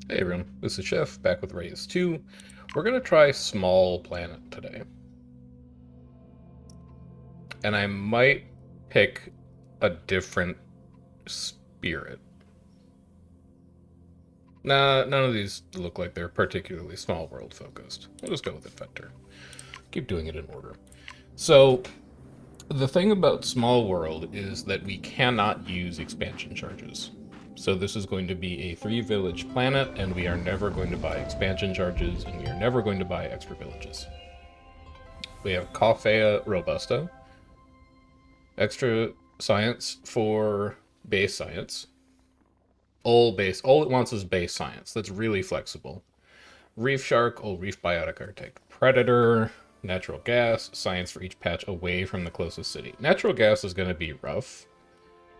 Hey everyone, this is Chef, back with Reus2. We're going to try Small Planet today. And I might pick a different spirit. Nah, none of these look like they're particularly small world focused. We'll just go with Inventor. Keep doing it in order. So, the thing about Small World is that we cannot use expansion charges. So this is going to be a 3-village planet, and we are never going to buy expansion charges, and we are never going to buy extra villages. We have Coffea Robusta, extra science for base science. All it wants is base science. That's really flexible. Reef Shark, Reef Biotic Arctic Predator, natural gas, science for each patch away from the closest city. Natural gas is going to be rough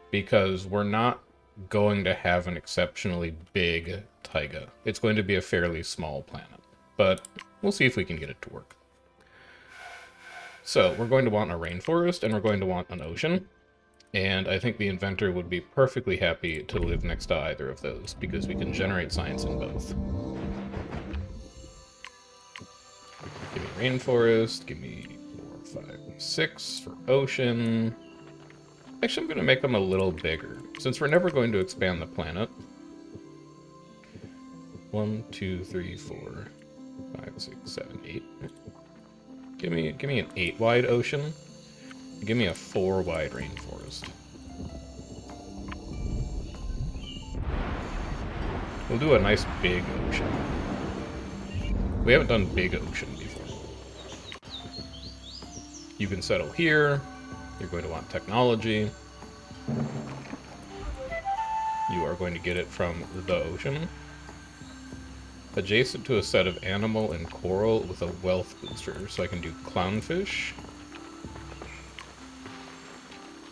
because we're not going to have an exceptionally big taiga. It's going to be a fairly small planet, but we'll see if we can get it to work. So we're going to want a rainforest and we're going to want an ocean. And I think the inventor would be perfectly happy to live next to either of those because we can generate science in both. Give me rainforest, give me 4, 5, 6 for ocean. Actually, I'm going to make them a little bigger, since we're never going to expand the planet. 1, 2, 3, 4, 5, 6, 7, 8. Give me an 8-wide ocean. Give me a 4-wide rainforest. We'll do a nice big ocean. We haven't done big ocean before. You can settle here. You're going to want technology. You are going to get it from the ocean. Adjacent to a set of animal and coral with a wealth booster. So I can do clownfish.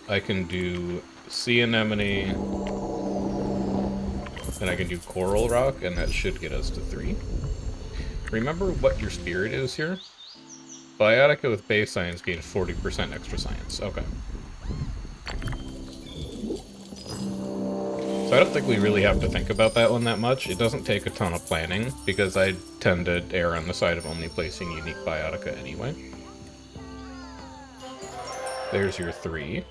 I can do sea anemone. And I can do coral rock, and that should get us to 3. Remember what your spirit is here? Biotica with base science gains 40% extra science. Okay. So I don't think we really have to think about that one that much. It doesn't take a ton of planning, because I tend to err on the side of only placing unique Biotica anyway. There's your 3.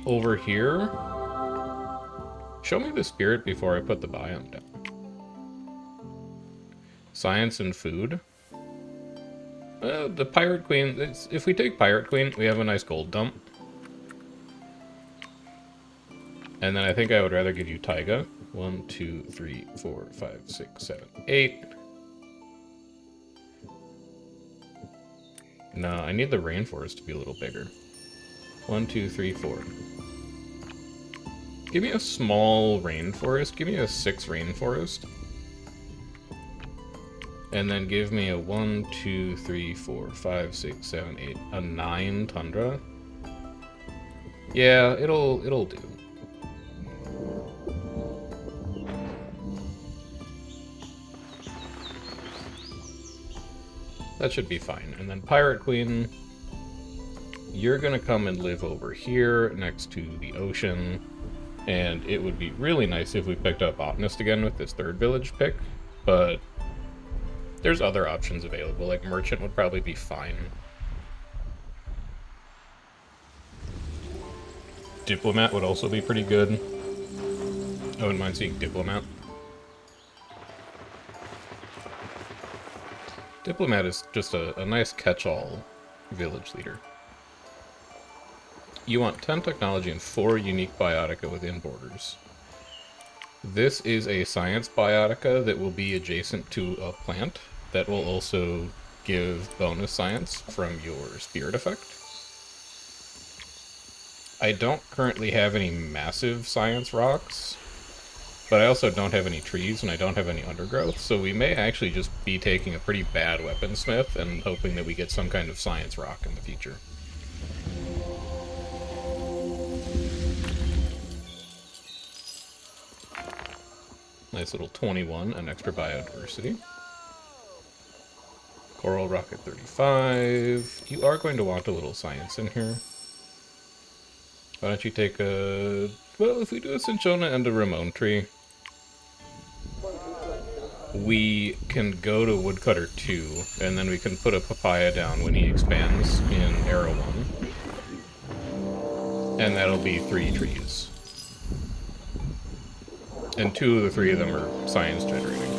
Over here... Show me the spirit before I put the biome down. Science and food. The Pirate Queen... If we take Pirate Queen, we have a nice gold dump. And then I think I would rather give you Taiga. 1, 2, 3, 4, 5, 6, 7, 8. No, I need the rainforest to be a little bigger. 1, 2, 3, 4. Give me a small rainforest. Give me a 6 rainforest. And then give me a 1, 2, 3, 4, 5, 6, 7, 8, a 9 tundra. Yeah, it'll do. That should be fine. And then Pirate Queen, you're gonna come and live over here next to the ocean. And it would be really nice if we picked up Botanist again with this 3rd village pick, but there's other options available, like Merchant would probably be fine. Diplomat would also be pretty good. I wouldn't mind seeing Diplomat. Diplomat is just a nice catch-all village leader. You want 10 technology and 4 unique biotica within borders. This is a science biotica that will be adjacent to a plant that will also give bonus science from your spirit effect. I don't currently have any massive science rocks, but I also don't have any trees and I don't have any undergrowth, so we may actually just be taking a pretty bad weaponsmith and hoping that we get some kind of science rock in the future. Nice little 21, an extra biodiversity. Coral Rocket 35. You are going to want a little science in here. Why don't you take a... Well, if we do a Cinchona and a Ramon tree, we can go to Woodcutter 2, and then we can put a papaya down when he expands in Era 1. And that'll be 3 trees. And 2 of the 3 of them are science generating.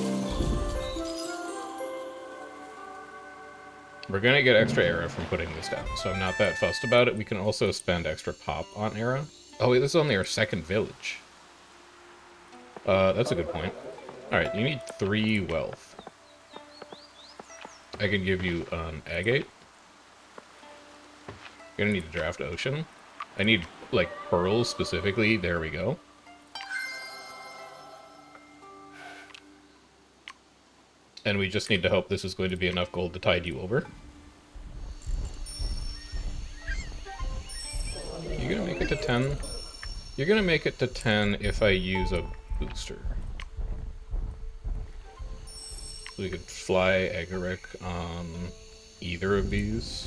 We're gonna get extra Era from putting this down, so I'm not that fussed about it. We can also spend extra pop on Era. Oh wait, this is only our 2nd village. That's a good point. Alright, you need 3 wealth. I can give you an agate. You're gonna need to draft ocean. I need, like, pearls specifically. There we go. And we just need to hope this is going to be enough gold to tide you over. You're gonna make it to 10? You're gonna make it to 10 if I use a booster. We could fly Agaric on either of these.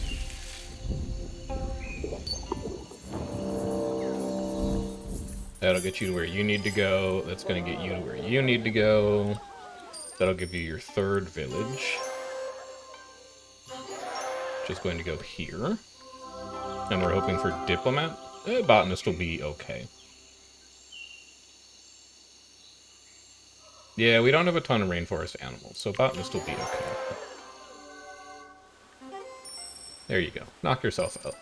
That'll get you to where you need to go. That's going to get you to where you need to go. That'll give you your 3rd village, which is going to go here. And we're hoping for Diplomat. Botanist will be okay. Yeah, we don't have a ton of rainforest animals, so Botanist will be okay. There you go. Knock yourself out.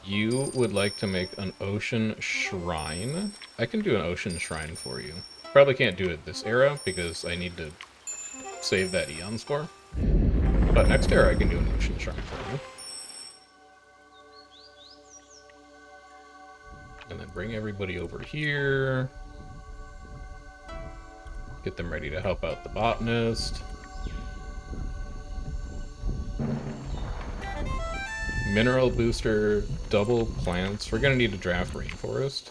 You would like to make an ocean shrine. I can do an ocean shrine for you. Probably can't do it this era, because I need to save that Eon score. But next era I can do an ocean shrine for you. And then bring everybody over here. Get them ready to help out the botanist. Mineral booster, double plants. We're gonna need to draft rainforest.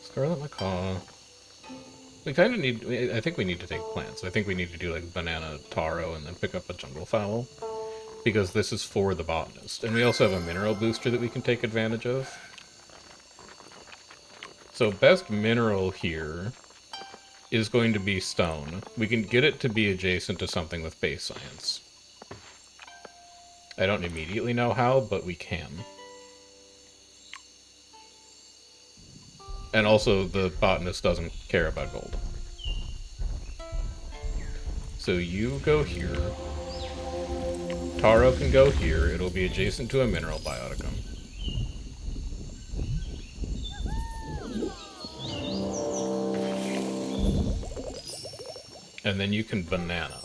Scarlet macaw. We kind of need... I think we need to take plants. I think we need to do like banana taro and then pick up a jungle fowl. Because this is for the botanist. And we also have a mineral booster that we can take advantage of. So best mineral here is going to be stone. We can get it to be adjacent to something with base science. I don't immediately know how, but we can. And also, the botanist doesn't care about gold. So you go here. Taro can go here. It'll be adjacent to a mineral bioticum. And then you can banana,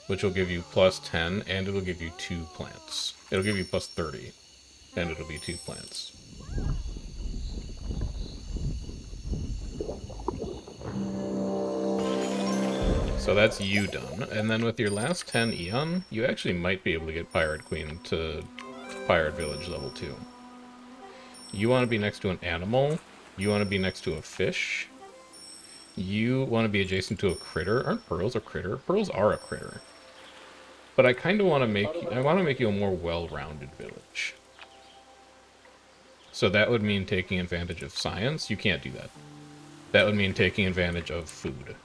which will give you plus 10, and it'll give you 2 plants. It'll give you plus 30, and it'll be 2 plants. So that's you done. And then with your last 10 Eon, you actually might be able to get Pirate Queen to Pirate Village level 2. You want to be next to an animal. You want to be next to a fish. You want to be adjacent to a critter. Aren't pearls a critter? Pearls are a critter. But I kind of want to make... I want to make you a more well-rounded village. So that would mean taking advantage of science. You can't do that. That would mean taking advantage of food.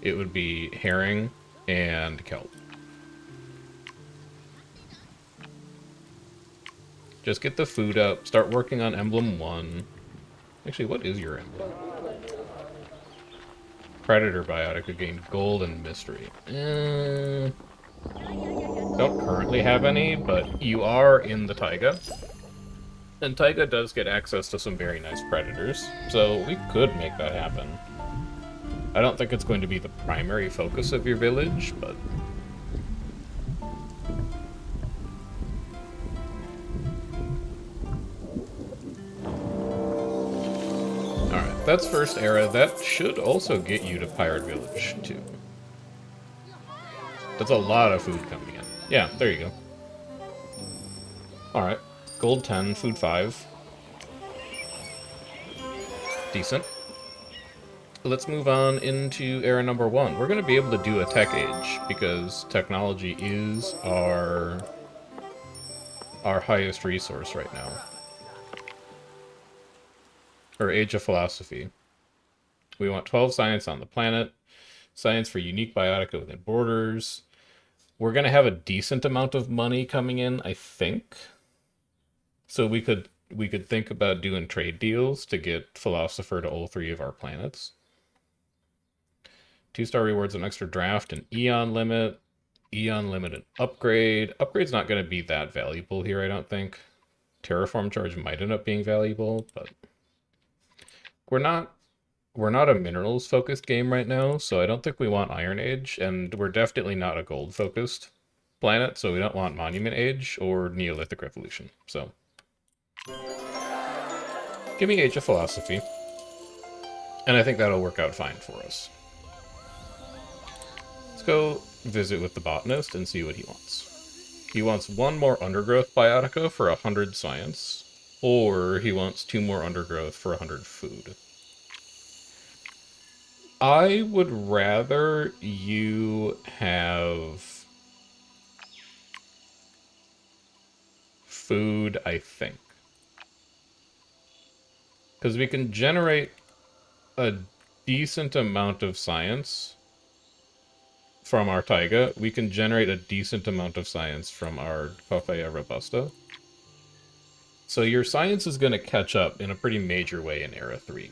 It would be herring and kelp. Just get the food up. Start working on Emblem 1. Actually, what is your emblem? Predator Biotica gained gold and mystery. Don't currently have any, but you are in the taiga. And taiga does get access to some very nice predators, so we could make that happen. I don't think it's going to be the primary focus of your village, but... Alright, that's first era. That should also get you to Pirate Village, too. That's a lot of food coming in. Yeah, there you go. Alright, gold 10, food 5. Decent. Let's move on into era number 1. We're going to be able to do a tech age, because technology is our highest resource right now. or Age of Philosophy. We want 12 science on the planet, science for unique biotica within borders. We're going to have a decent amount of money coming in, I think. So we could think about doing trade deals to get Philosopher to all 3 of our planets. 2-star rewards, an extra draft, an Eon limit. Eon limit and upgrade. Upgrade's not going to be that valuable here, I don't think. Terraform charge might end up being valuable, but we're not a minerals focused game right now, so I don't think we want Iron Age, and we're definitely not a gold focused planet, so we don't want Monument Age or Neolithic Revolution. So give me Age of Philosophy, and I think that'll work out fine for us. Let's go visit with the botanist and see what he wants. He wants 1 more undergrowth biotica for 100 science, or he wants 2 more undergrowth for 100 food. I would rather you have food, I think. Because we can generate a decent amount of science from our taiga. We can generate a decent amount of science from our Coffea Robusta. So your science is going to catch up in a pretty major way in Era 3.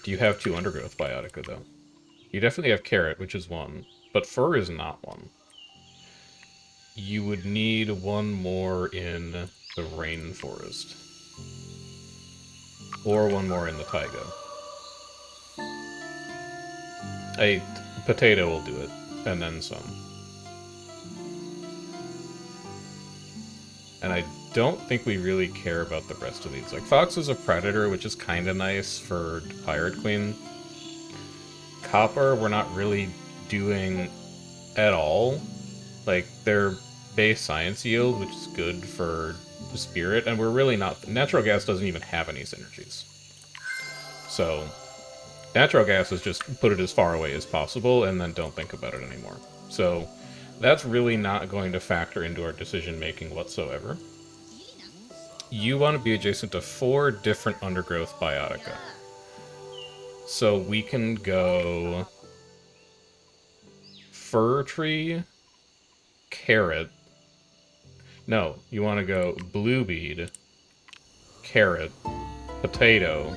Do you have 2 undergrowth biotica, though? You definitely have carrot, which is 1, but fur is not 1. You would need 1 more in the rainforest. Or 1 more in the taiga. A potato will do it, and then some. And I don't think we really care about the rest of these. Like, Fox is a predator, which is kind of nice for Pirate Queen. Copper, we're not really doing at all. Like, their base science yield, which is good for the spirit, and we're really not... Natural gas doesn't even have any synergies. So, natural gas is just put it as far away as possible, and then don't think about it anymore. So, that's really not going to factor into our decision-making whatsoever. You want to be adjacent to 4 different undergrowth biotica. So we can go fir tree, carrot. No, you want to go blue bead, carrot, potato,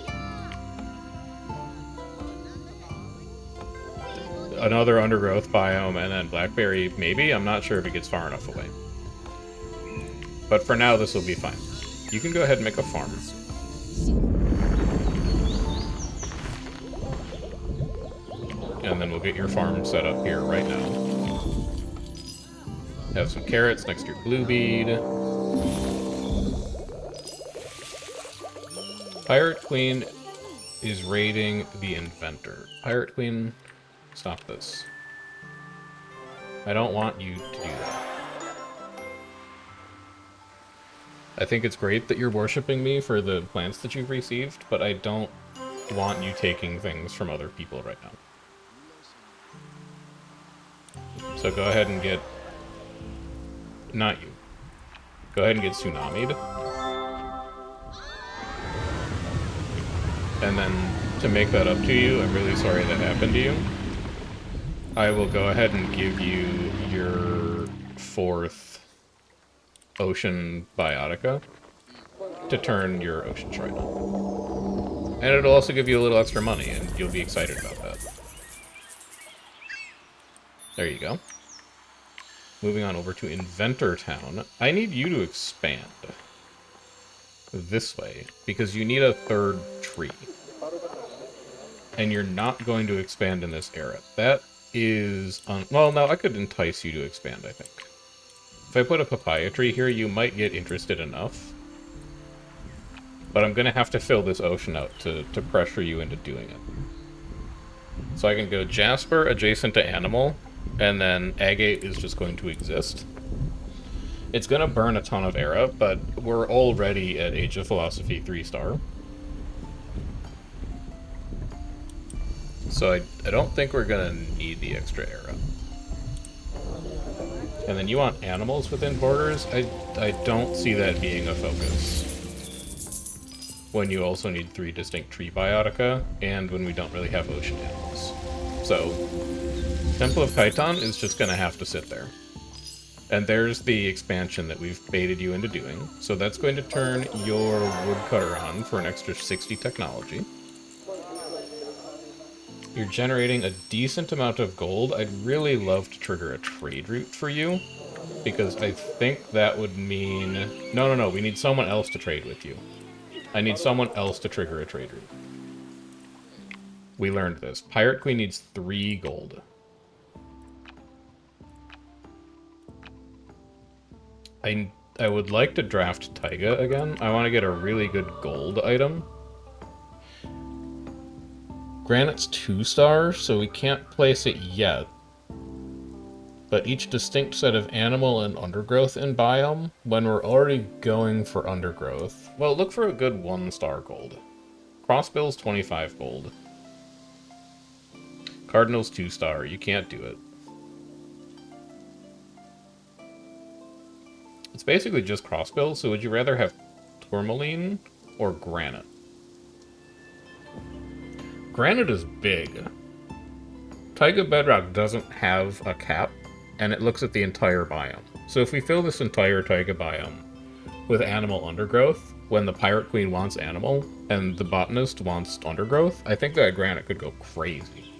another undergrowth biome, and then blackberry, maybe? I'm not sure if it gets far enough away. But for now, this will be fine. You can go ahead and make a farm. And then we'll get your farm set up here right now. Have some carrots next to your blue bead. Pirate Queen is raiding the Inventor. Pirate Queen, stop this. I don't want you to do that. I think it's great that you're worshipping me for the plants that you've received, but I don't want you taking things from other people right now. So go ahead and get... Not you. Go ahead and get tsunami'd. And then, to make that up to you, I'm really sorry that happened to you. I will go ahead and give you your 4th ocean biotica to turn your ocean shrine on. And it'll also give you a little extra money, and you'll be excited about that. There you go. Moving on over to Inventor Town. I need you to expand this way, because you need a 3rd tree. And you're not going to expand in this era. That is... well, no, I could entice you to expand, I think. If I put a papaya tree here, you might get interested enough. But I'm going to have to fill this ocean out to pressure you into doing it. So I can go Jasper adjacent to Animal, and then Agate is just going to exist. It's going to burn a ton of era, but we're already at Age of Philosophy 3-star. So I don't think we're going to need the extra era. And then you want animals within borders? I don't see that being a focus. When you also need 3 distinct tree biotica, and when we don't really have ocean animals. So, Temple of Kaiton is just gonna have to sit there. And there's the expansion that we've baited you into doing. So that's going to turn your woodcutter on for an extra 60 technology. You're generating a decent amount of gold. I'd really love to trigger a trade route for you, because I think that would mean... No, we need someone else to trade with you. I need someone else to trigger a trade route. We learned this. Pirate Queen needs 3 gold. I would like to draft Taiga again. I want to get a really good gold item. Granite's 2-star, so we can't place it yet. But each distinct set of animal and undergrowth in biome, when we're already going for undergrowth. Well, look for a good 1-star gold. Crossbill's 25 gold. Cardinal's 2-star, you can't do it. It's basically just crossbill, so would you rather have tourmaline or granite? Granite is big. Taiga Bedrock doesn't have a cap, and it looks at the entire biome. So if we fill this entire Taiga biome with animal undergrowth, when the Pirate Queen wants animal, and the botanist wants undergrowth, I think that granite could go crazy.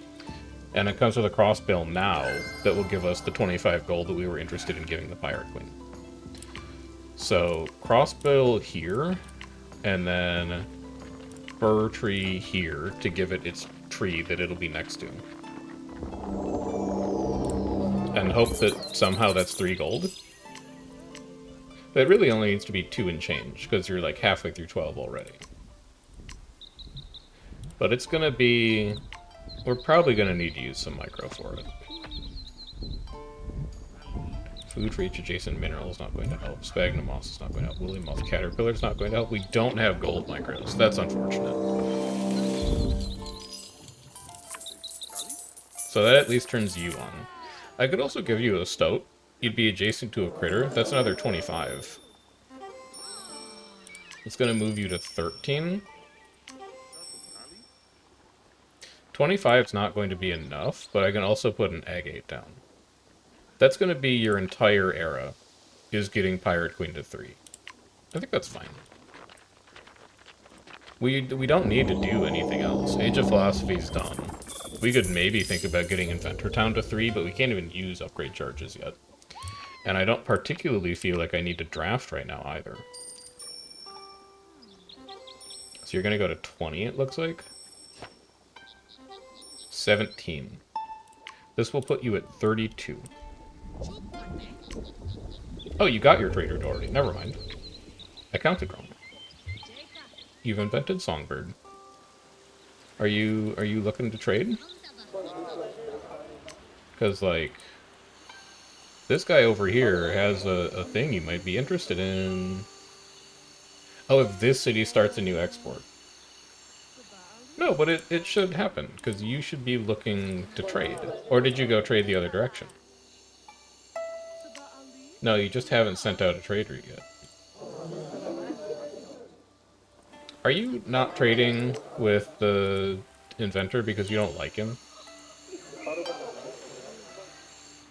And it comes with a crossbill now that will give us the 25 gold that we were interested in giving the Pirate Queen. So, crossbill here, and then fir tree here to give it its tree that it'll be next to. And hope that somehow that's 3 gold. That really only needs to be 2 and change, because you're like halfway through 12 already. But it's gonna be... We're probably gonna need to use some micro for it. Food for each adjacent mineral is not going to help. Sphagnum moss is not going to help. Woolly moth caterpillar is not going to help. We don't have gold micros. That's unfortunate. So that at least turns you on. I could also give you a stoat. You'd be adjacent to a critter. That's another 25. It's going to move you to 13. 25 is not going to be enough, but I can also put an agate down. That's going to be your entire era, is getting Pirate Queen to 3. I think that's fine. We don't need to do anything else. Age of Philosophy's done. We could maybe think about getting Inventor Town to 3, but we can't even use upgrade charges yet. And I don't particularly feel like I need to draft right now either. So you're going to go to 20, it looks like. 17. This will put you at 32. Oh, you got your trader already. Never mind. I counted wrong. You've invented Songbird. Are you looking to trade? Because, like, this guy over here has a thing you might be interested in. Oh, if this city starts a new export. No, but it should happen, because you should be looking to trade. Or did you go trade the other direction? No, you just haven't sent out a trade route yet. Are you not trading with the inventor because you don't like him?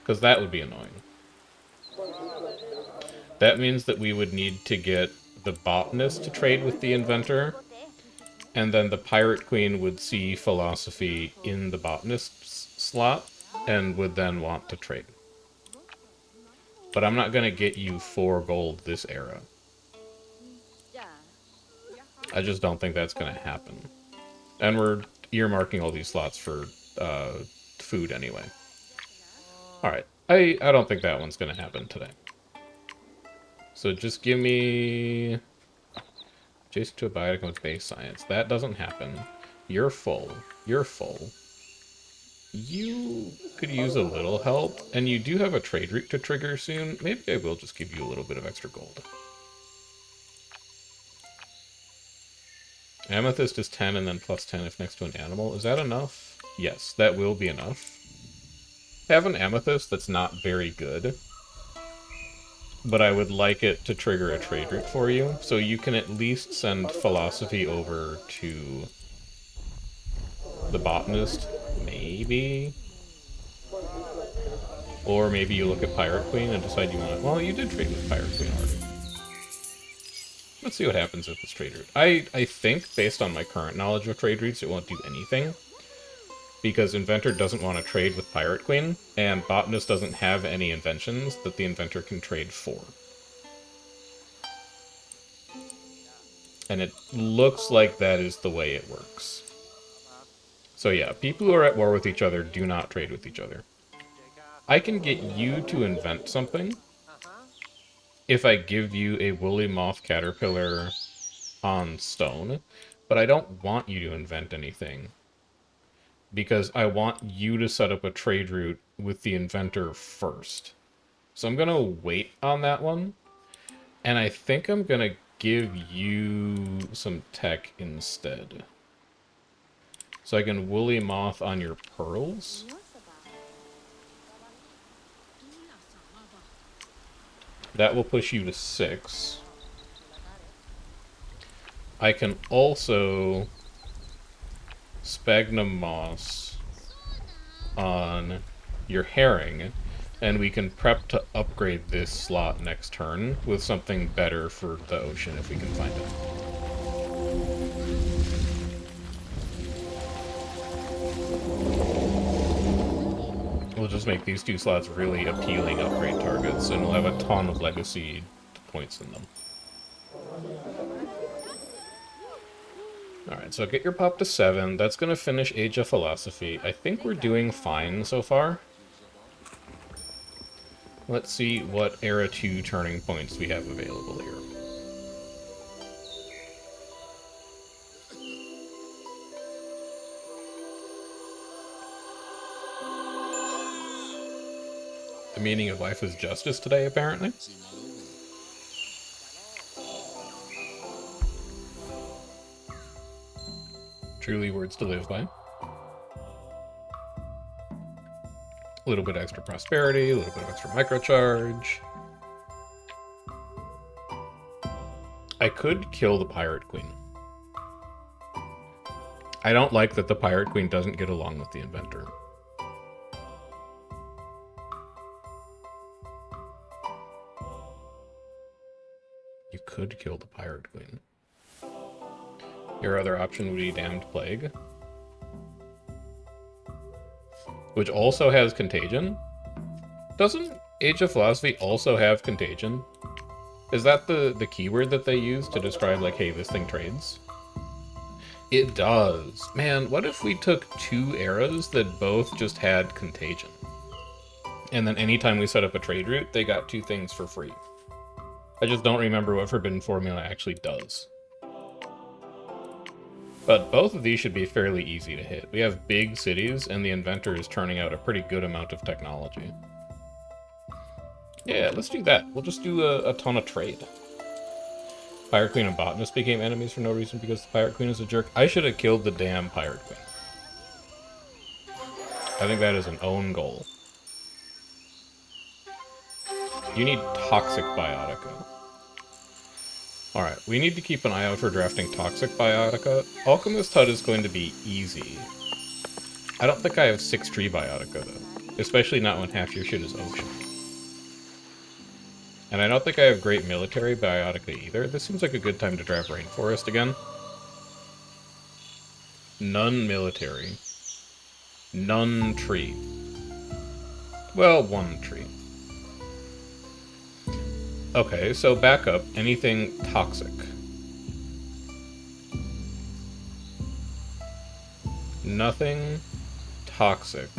Because that would be annoying. That means that we would need to get the botanist to trade with the inventor, and then the Pirate Queen would see philosophy in the botanist slot, and would then want to trade. But I'm not going to get you 4 gold this era. I just don't think that's going to happen. And we're earmarking all these slots for food anyway. Alright, I don't think that one's going to happen today. So just give me... Adjacent to a biotic with base science. That doesn't happen. You're full. You're full. You could use a little help, and you do have a trade route to trigger soon. Maybe I will just give you a little bit of extra gold. Amethyst is 10 and then plus 10 if next to an animal. Is that enough? Yes, that will be enough. Have an amethyst that's not very good but I would like it to trigger a trade route for you, so you can at least send philosophy over to the botanist, maybe? Or maybe you look at Pirate Queen and decide you want to... Well, you did trade with Pirate Queen already. Let's see what happens with this trade route. I think, based on my current knowledge of trade routes, it won't do anything. Because Inventor doesn't want to trade with Pirate Queen, and Botanist doesn't have any inventions that the Inventor can trade for. And it looks like that is the way it works. So yeah, people who are at war with each other do not trade with each other. I can get you to invent something if I give you a woolly moth caterpillar on stone, but I don't want you to invent anything because I want you to set up a trade route with the inventor first. So I'm gonna wait on that one, and I think I'm gonna give you some tech instead. So I can woolly moth on your pearls. That will push you to 6. I can also sphagnum moss on your herring, and we can prep to upgrade this slot next turn with something better for the ocean if we can find it. We'll just make these 2 slots really appealing upgrade targets, and we'll have a ton of legacy points in them. Alright, so get your pop to 7. That's going to finish Age of Philosophy. I think we're doing fine so far. Let's see what Era 2 turning points we have available here. The meaning of life is justice today, apparently. Truly words to live by. A little bit extra prosperity, a little bit of extra microcharge. I could kill the Pirate Queen. I don't like that the Pirate Queen doesn't get along with the Inventor. You could kill the Pirate Queen. Your other option would be Damned Plague, which also has Contagion. Doesn't Age of Philosophy also have Contagion? Is that the keyword that they use to describe, like, hey, this thing trades? It does. Man, what if we took 2 eras that both just had Contagion? And then anytime we set up a trade route, they got 2 things for free. I just don't remember what Forbidden Formula actually does. But both of these should be fairly easy to hit. We have big cities, and the Inventor is turning out a pretty good amount of technology. Yeah, let's do that. We'll just do a ton of trade. Pirate Queen and Botanist became enemies for no reason because the Pirate Queen is a jerk. I should have killed the damn Pirate Queen. I think that is an own goal. You need Toxic Biotica. Alright, we need to keep an eye out for drafting Toxic Biotica. Alchemist Hut is going to be easy. I don't think I have 6 Tree Biotica, though. Especially not when half your shit is ocean. And I don't think I have Great Military Biotica either. This seems like a good time to draft Rainforest again. None Military. None Tree. Well, 1 Tree. Okay, so back up. Anything toxic? Nothing toxic.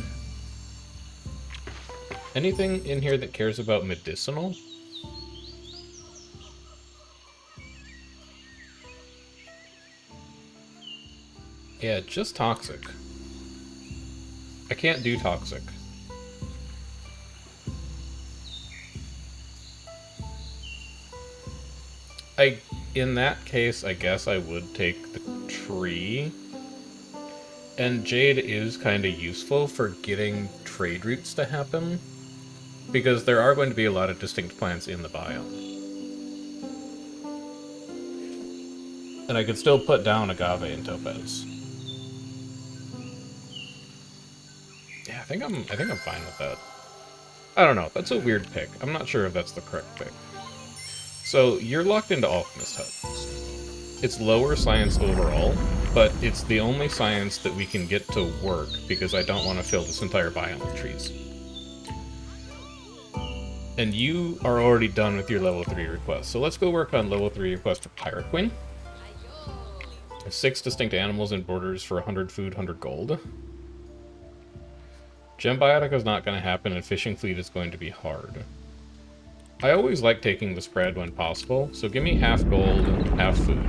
Anything in here that cares about medicinal? Yeah, just toxic. I can't do toxic. In that case, I guess I would take the tree. And Jade is kind of useful for getting trade routes to happen. because there are going to be a lot of distinct plants in the biome. And I could still put down agave and topaz. Yeah, I think I'm fine with that. I don't know, that's a weird pick. I'm not sure if that's the correct pick. So, you're locked into Alchemist Hut. It's lower science overall, but it's the only science that we can get to work because I don't want to fill this entire biome with trees. And you are already done with your level 3 request, so let's go work on level 3 request for Pirate Queen. 6 distinct animals and borders for 100 food, 100 gold. Gem Biotica is not going to happen, and Fishing Fleet is going to be hard. I always like taking the spread when possible, so give me half gold, half food.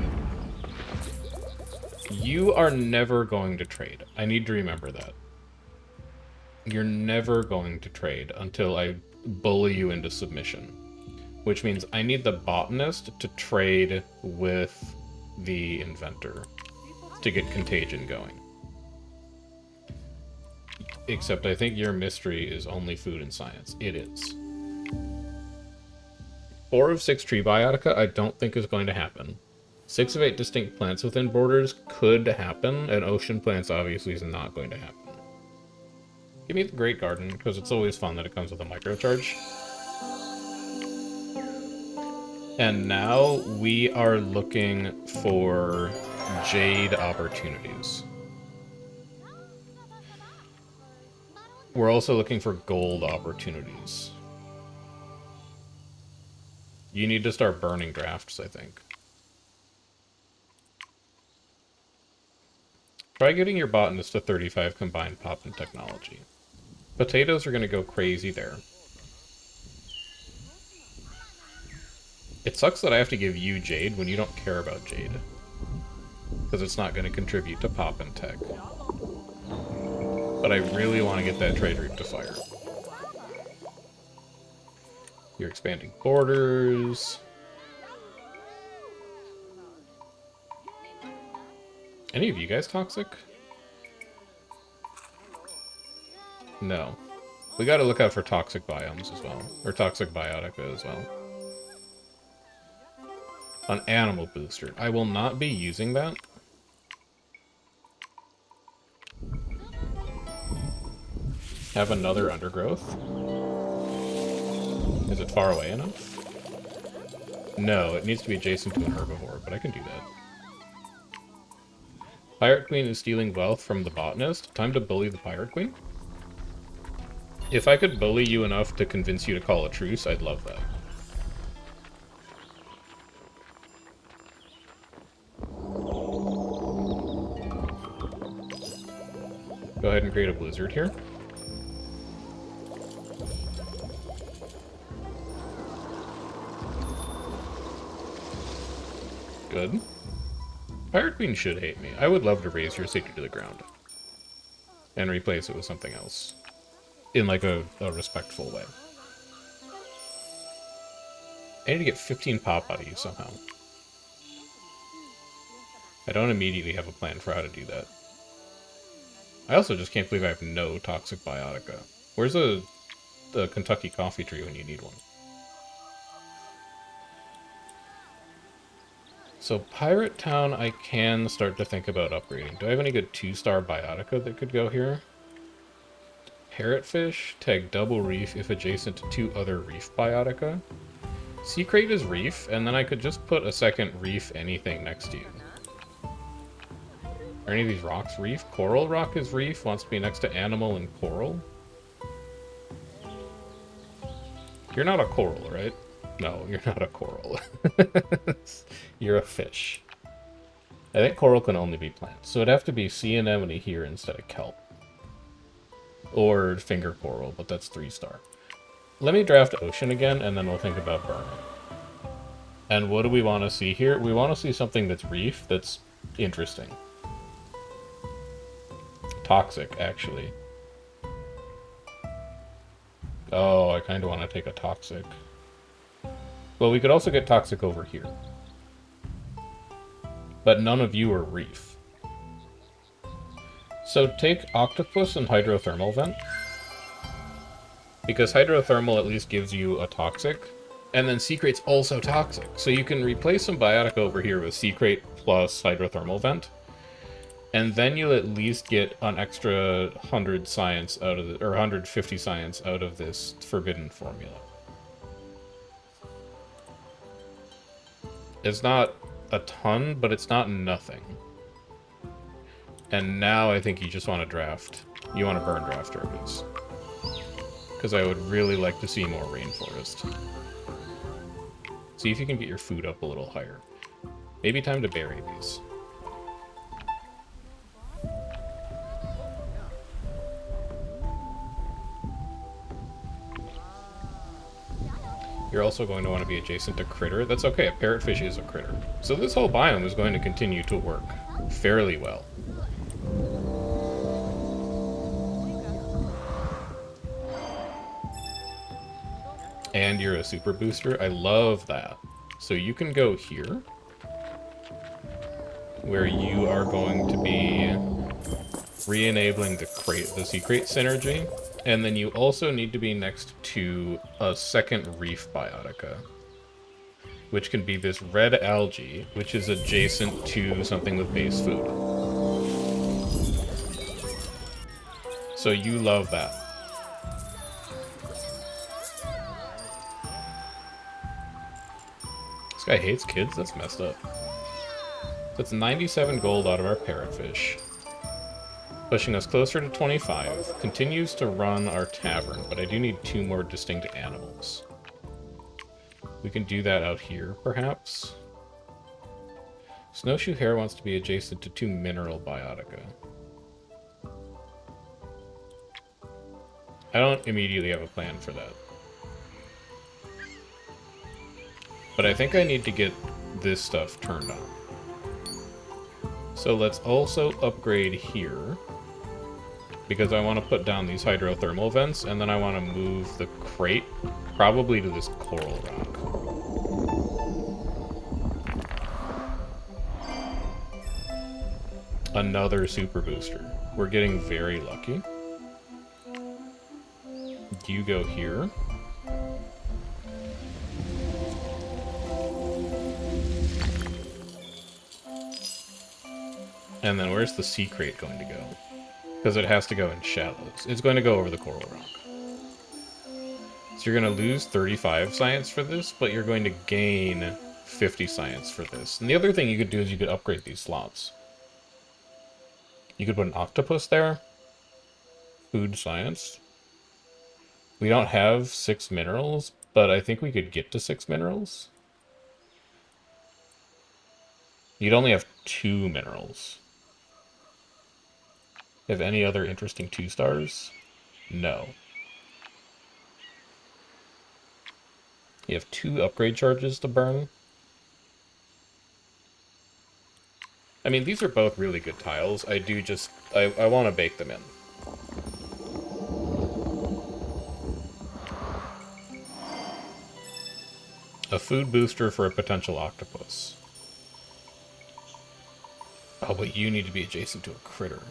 You are never going to trade. I need to remember that. You're never going to trade until I bully you into submission. Which means I need the botanist to trade with the inventor to get contagion going. Except I think your mystery is only food and science. It is. 4 of 6 tree biotica I don't think is going to happen. 6 of 8 distinct plants within borders could happen, and ocean plants obviously is not going to happen. Give me the Great Garden, because it's always fun that it comes with a microcharge. And now we are looking for jade opportunities. We're also looking for gold opportunities. You need to start burning drafts, I think. Try getting your botanist to 35 combined pop and technology. Potatoes are going to go crazy there. It sucks that I have to give you jade when you don't care about jade. Because it's not going to contribute to pop and tech. But I really want to get that trade route to fire. You're expanding borders. Any of you guys toxic? No. We gotta look out for toxic biomes as well. Or toxic biotica as well. An animal booster. I will not be using that. Have another undergrowth. Is it far away enough? No, it needs to be adjacent to an herbivore, but I can do that. Pirate Queen is stealing wealth from the botanist. Time to bully the Pirate Queen. If I could bully you enough to convince you to call a truce, I'd love that. Go ahead and create a blizzard here. Good. Pirate Queen should hate me. I would love to raise your city to the ground. And replace it with something else. In like a respectful way. I need to get 15 pop out of you somehow. I don't immediately have a plan for how to do that. I also just can't believe I have no toxic biotica. Where's the Kentucky coffee tree when you need one? So Pirate Town, I can start to think about upgrading. Do I have any good 2-star biotica that could go here? Parrotfish, tag double reef if adjacent to 2 other reef biotica. Sea crate is reef, and then I could just put a second reef anything next to you. Are any of these rocks reef? Coral rock is reef, wants to be next to animal and coral. You're not a coral, right? No, you're not a coral. You're a fish. I think coral can only be plants, so it'd have to be sea anemone here instead of kelp. Or finger coral, but that's 3-star. Let me draft ocean again, and then we'll think about burning. And what do we want to see here? We want to see something that's reef, that's interesting. Toxic, actually. Oh, I kind of want to take a toxic. Well, we could also get toxic over here. But none of you are reef. So take octopus and hydrothermal vent. Because hydrothermal at least gives you a toxic, and then secret's also toxic. So you can replace some biotic over here with secret plus hydrothermal vent, and then you'll at least get an extra 100 science out of or 150 science out of this forbidden formula. It's not a ton, but it's not nothing. And now I think you just want to draft. You want to burn draft targets. Because I would really like to see more rainforest. See if you can get your food up a little higher. Maybe time to bury these. You're also going to want to be adjacent to critter. That's okay, a parrotfish is a critter. So this whole biome is going to continue to work fairly well. And you're a super booster. I love that. So you can go here, where you are going to be re-enabling the secret synergy, and then you also need to be next to a second reef biotica, which can be this red algae, which is adjacent to something with base food. So you love that. This guy hates kids? That's messed up. That's 97 gold out of our parrotfish. Pushing us closer to 25. Continues to run our tavern, but I do need 2 more distinct animals. We can do that out here, perhaps. Snowshoe Hare wants to be adjacent to 2 mineral biotica. I don't immediately have a plan for that. But I think I need to get this stuff turned on. So let's also upgrade here, because I want to put down these hydrothermal vents, and then I want to move the crate probably to this coral rock. Another super booster. We're getting very lucky. You go here. And then where's the sea crate going to go? Because it has to go in shallows. It's going to go over the coral rock. So you're going to lose 35 science for this, but you're going to gain 50 science for this. And the other thing you could do is you could upgrade these slots. You could put an octopus there. Food science. We don't have 6 minerals, but I think we could get to 6 minerals. You'd only have 2 minerals. Have any other interesting 2 stars? No. You have 2 upgrade charges to burn. I mean, these are both really good tiles. I want to bake them in. A food booster for a potential octopus. Oh, but you need to be adjacent to a critter.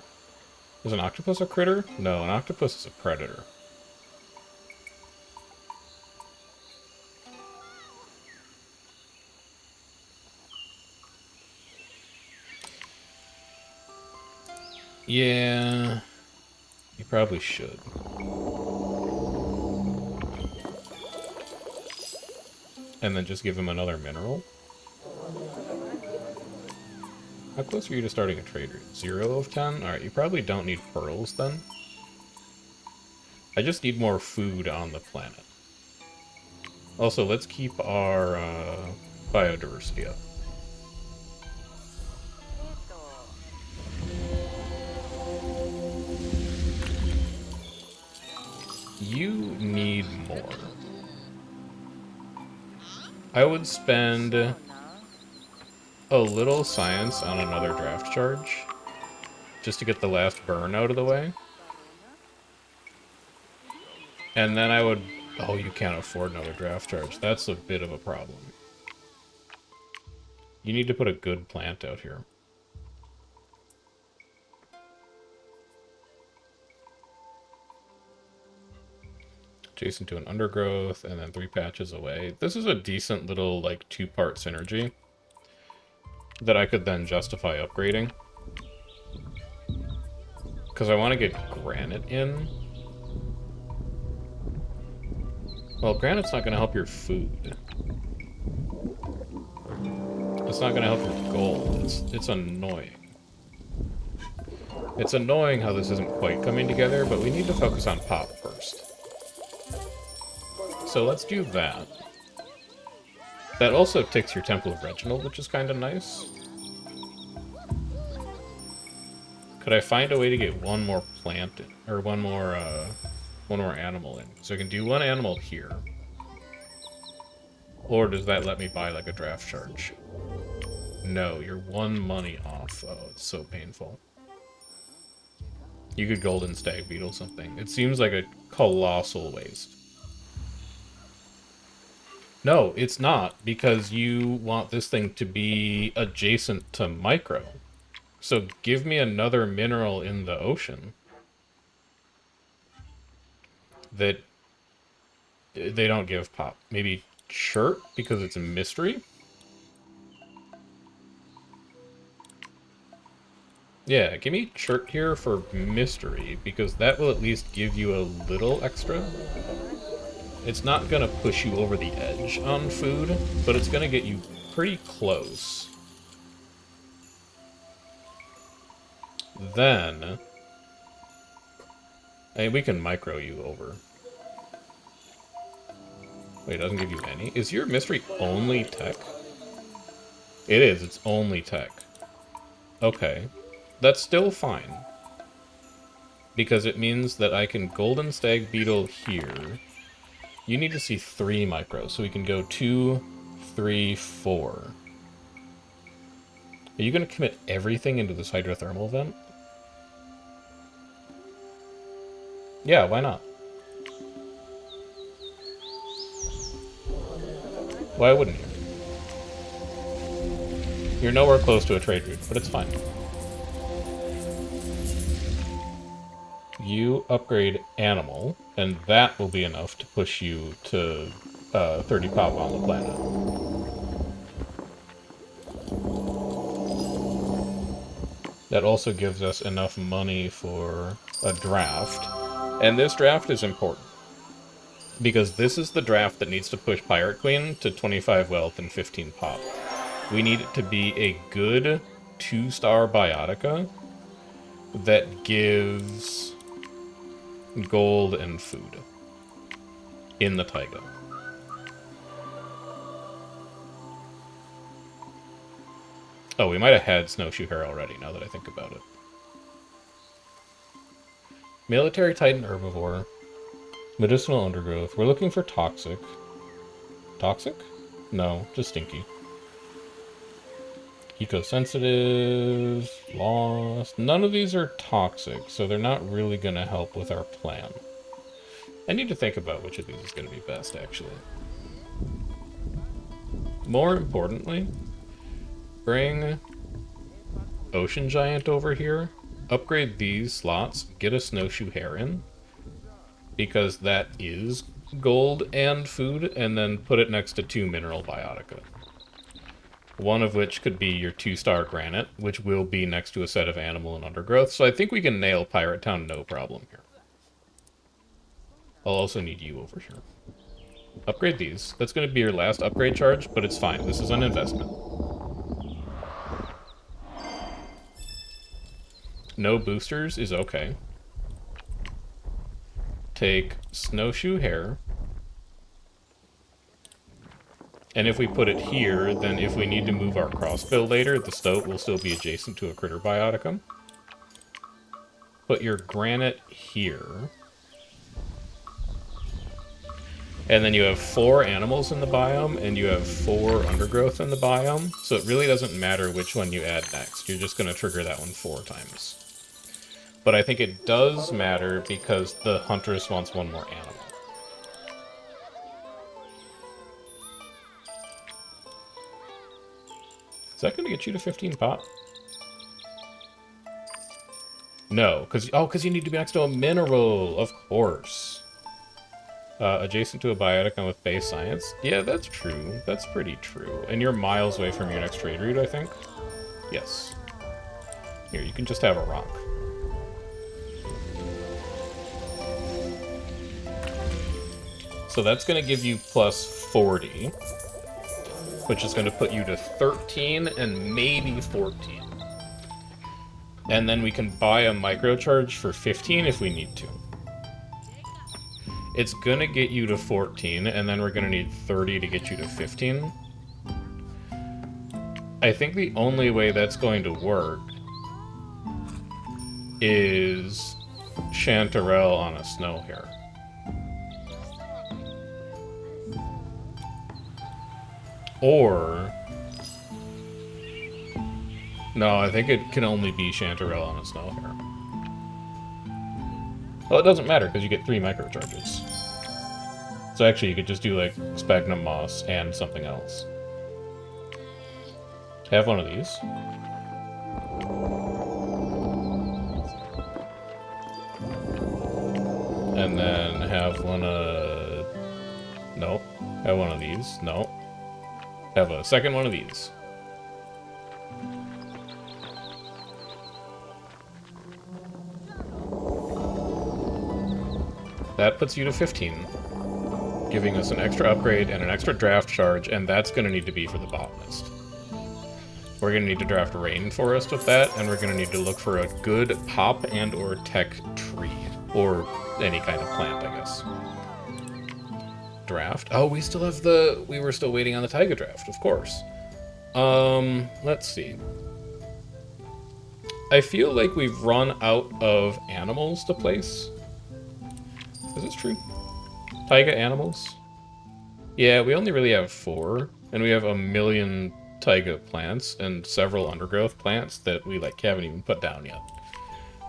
Is an octopus a critter? No, an octopus is a predator. Yeah, you probably should. And then just give him another mineral. How close are you to starting a trade route? 0 of 10? Alright, you probably don't need pearls then. I just need more food on the planet. Also, let's keep our biodiversity up. You need more. I would spend a little science on another draft charge, just to get the last burn out of the way. And then I would... Oh, you can't afford another draft charge. That's a bit of a problem. You need to put a good plant out here. Adjacent to an undergrowth, and then 3 patches away. This is a decent little, like, 2-part synergy that I could then justify upgrading. Because I want to get granite in. Well, granite's not going to help your food. It's not going to help with gold. It's annoying. It's annoying how this isn't quite coming together, but we need to focus on pop first. So let's do that. That also ticks your Temple of Reginald, which is kind of nice. Could I find a way to get one more plant in, or one more animal in? So I can do one animal here. Or does that let me buy like a draft charge? No, you're 1 money off. Oh, it's so painful. You could golden stag beetle something. It seems like a colossal waste. No, it's not, because you want this thing to be adjacent to micro. So give me another mineral in the ocean that they don't give pop. Maybe chert, because it's a mystery? Yeah, give me chert here for mystery, because that will at least give you a little extra. It's not going to push you over the edge on food, but it's going to get you pretty close. Then, we can micro you over. Wait, it doesn't give you any? Is your mystery only tech? It is, it's only tech. Okay. That's still fine. Because it means that I can golden stag beetle here. You need to see 3 micros, so we can go 2, 3, 4. Are you going to commit everything into this hydrothermal vent? Yeah, why not? Why wouldn't you? You're nowhere close to a trade route, but it's fine. You upgrade animal, and that will be enough to push you to 30 pop on the planet. That also gives us enough money for a draft. And this draft is important. Because this is the draft that needs to push Pirate Queen to 25 wealth and 15 pop. We need it to be a good 2-star Biotica that gives gold and food in the taiga. Oh, we might have had Snowshoe Hare already, now that I think about it. Military Titan Herbivore. Medicinal Undergrowth. We're looking for Toxic. Toxic? No, just Stinky. Eco-sensitive. Lost. None of these are toxic, so they're not really going to help with our plan. I need to think about which of these is going to be best, actually. More importantly, bring Ocean Giant over here, upgrade these slots, get a Snowshoe Hare in, because that is gold and food, and then put it next to 2 mineral Biotica. One of which could be your 2-star Granite, which will be next to a set of Animal and Undergrowth, so I think we can nail Pirate Town no problem here. I'll also need you over here. Upgrade these. That's going to be your last upgrade charge, but it's fine. This is an investment. No boosters is okay. Take Snowshoe Hare. And if we put it here, then if we need to move our crossbill later, the stoat will still be adjacent to a critter bioticum. Put your granite here. And then you have 4 animals in the biome, and you have 4 undergrowth in the biome, so it really doesn't matter which one you add next. You're just going to trigger that one 4 times. But I think it does matter because the Huntress wants 1 more animal. Is that going to get you to 15 pop? No, because you need to be next to a mineral, of course. Adjacent to a bioticum with base science. Yeah, that's true. That's pretty true. And you're miles away from your next trade route, I think? Yes. Here, you can just have a rock. So that's going to give you plus 40, which is going to put you to 13 and maybe 14. And then we can buy a microcharge for 15 if we need to. It's going to get you to 14, and then we're going to need 30 to get you to 15. I think the only way that's going to work is Chanterelle on a snow hare. Or... no, I think it can only be Chanterelle on a snow hare. Well, it doesn't matter, because you get 3 microcharges. So actually, you could just do, like, Sphagnum Moss and something else. Have one of these. And then have one of... nope. Have one of these. Nope. Have a second one of these. That puts you to 15, giving us an extra upgrade and an extra draft charge, and that's going to need to be for the botanist. We're going to need to draft Rainforest with that, and we're going to need to look for a good pop and or tech tree, or any kind of plant, I guess. Draft. Oh, we still have the... we were still waiting on the Taiga draft, of course. Let's see. I feel like we've run out of animals to place. Is this true? Taiga animals? Yeah, we only really have 4, and we have 1,000,000 taiga plants and several undergrowth plants that we like haven't even put down yet.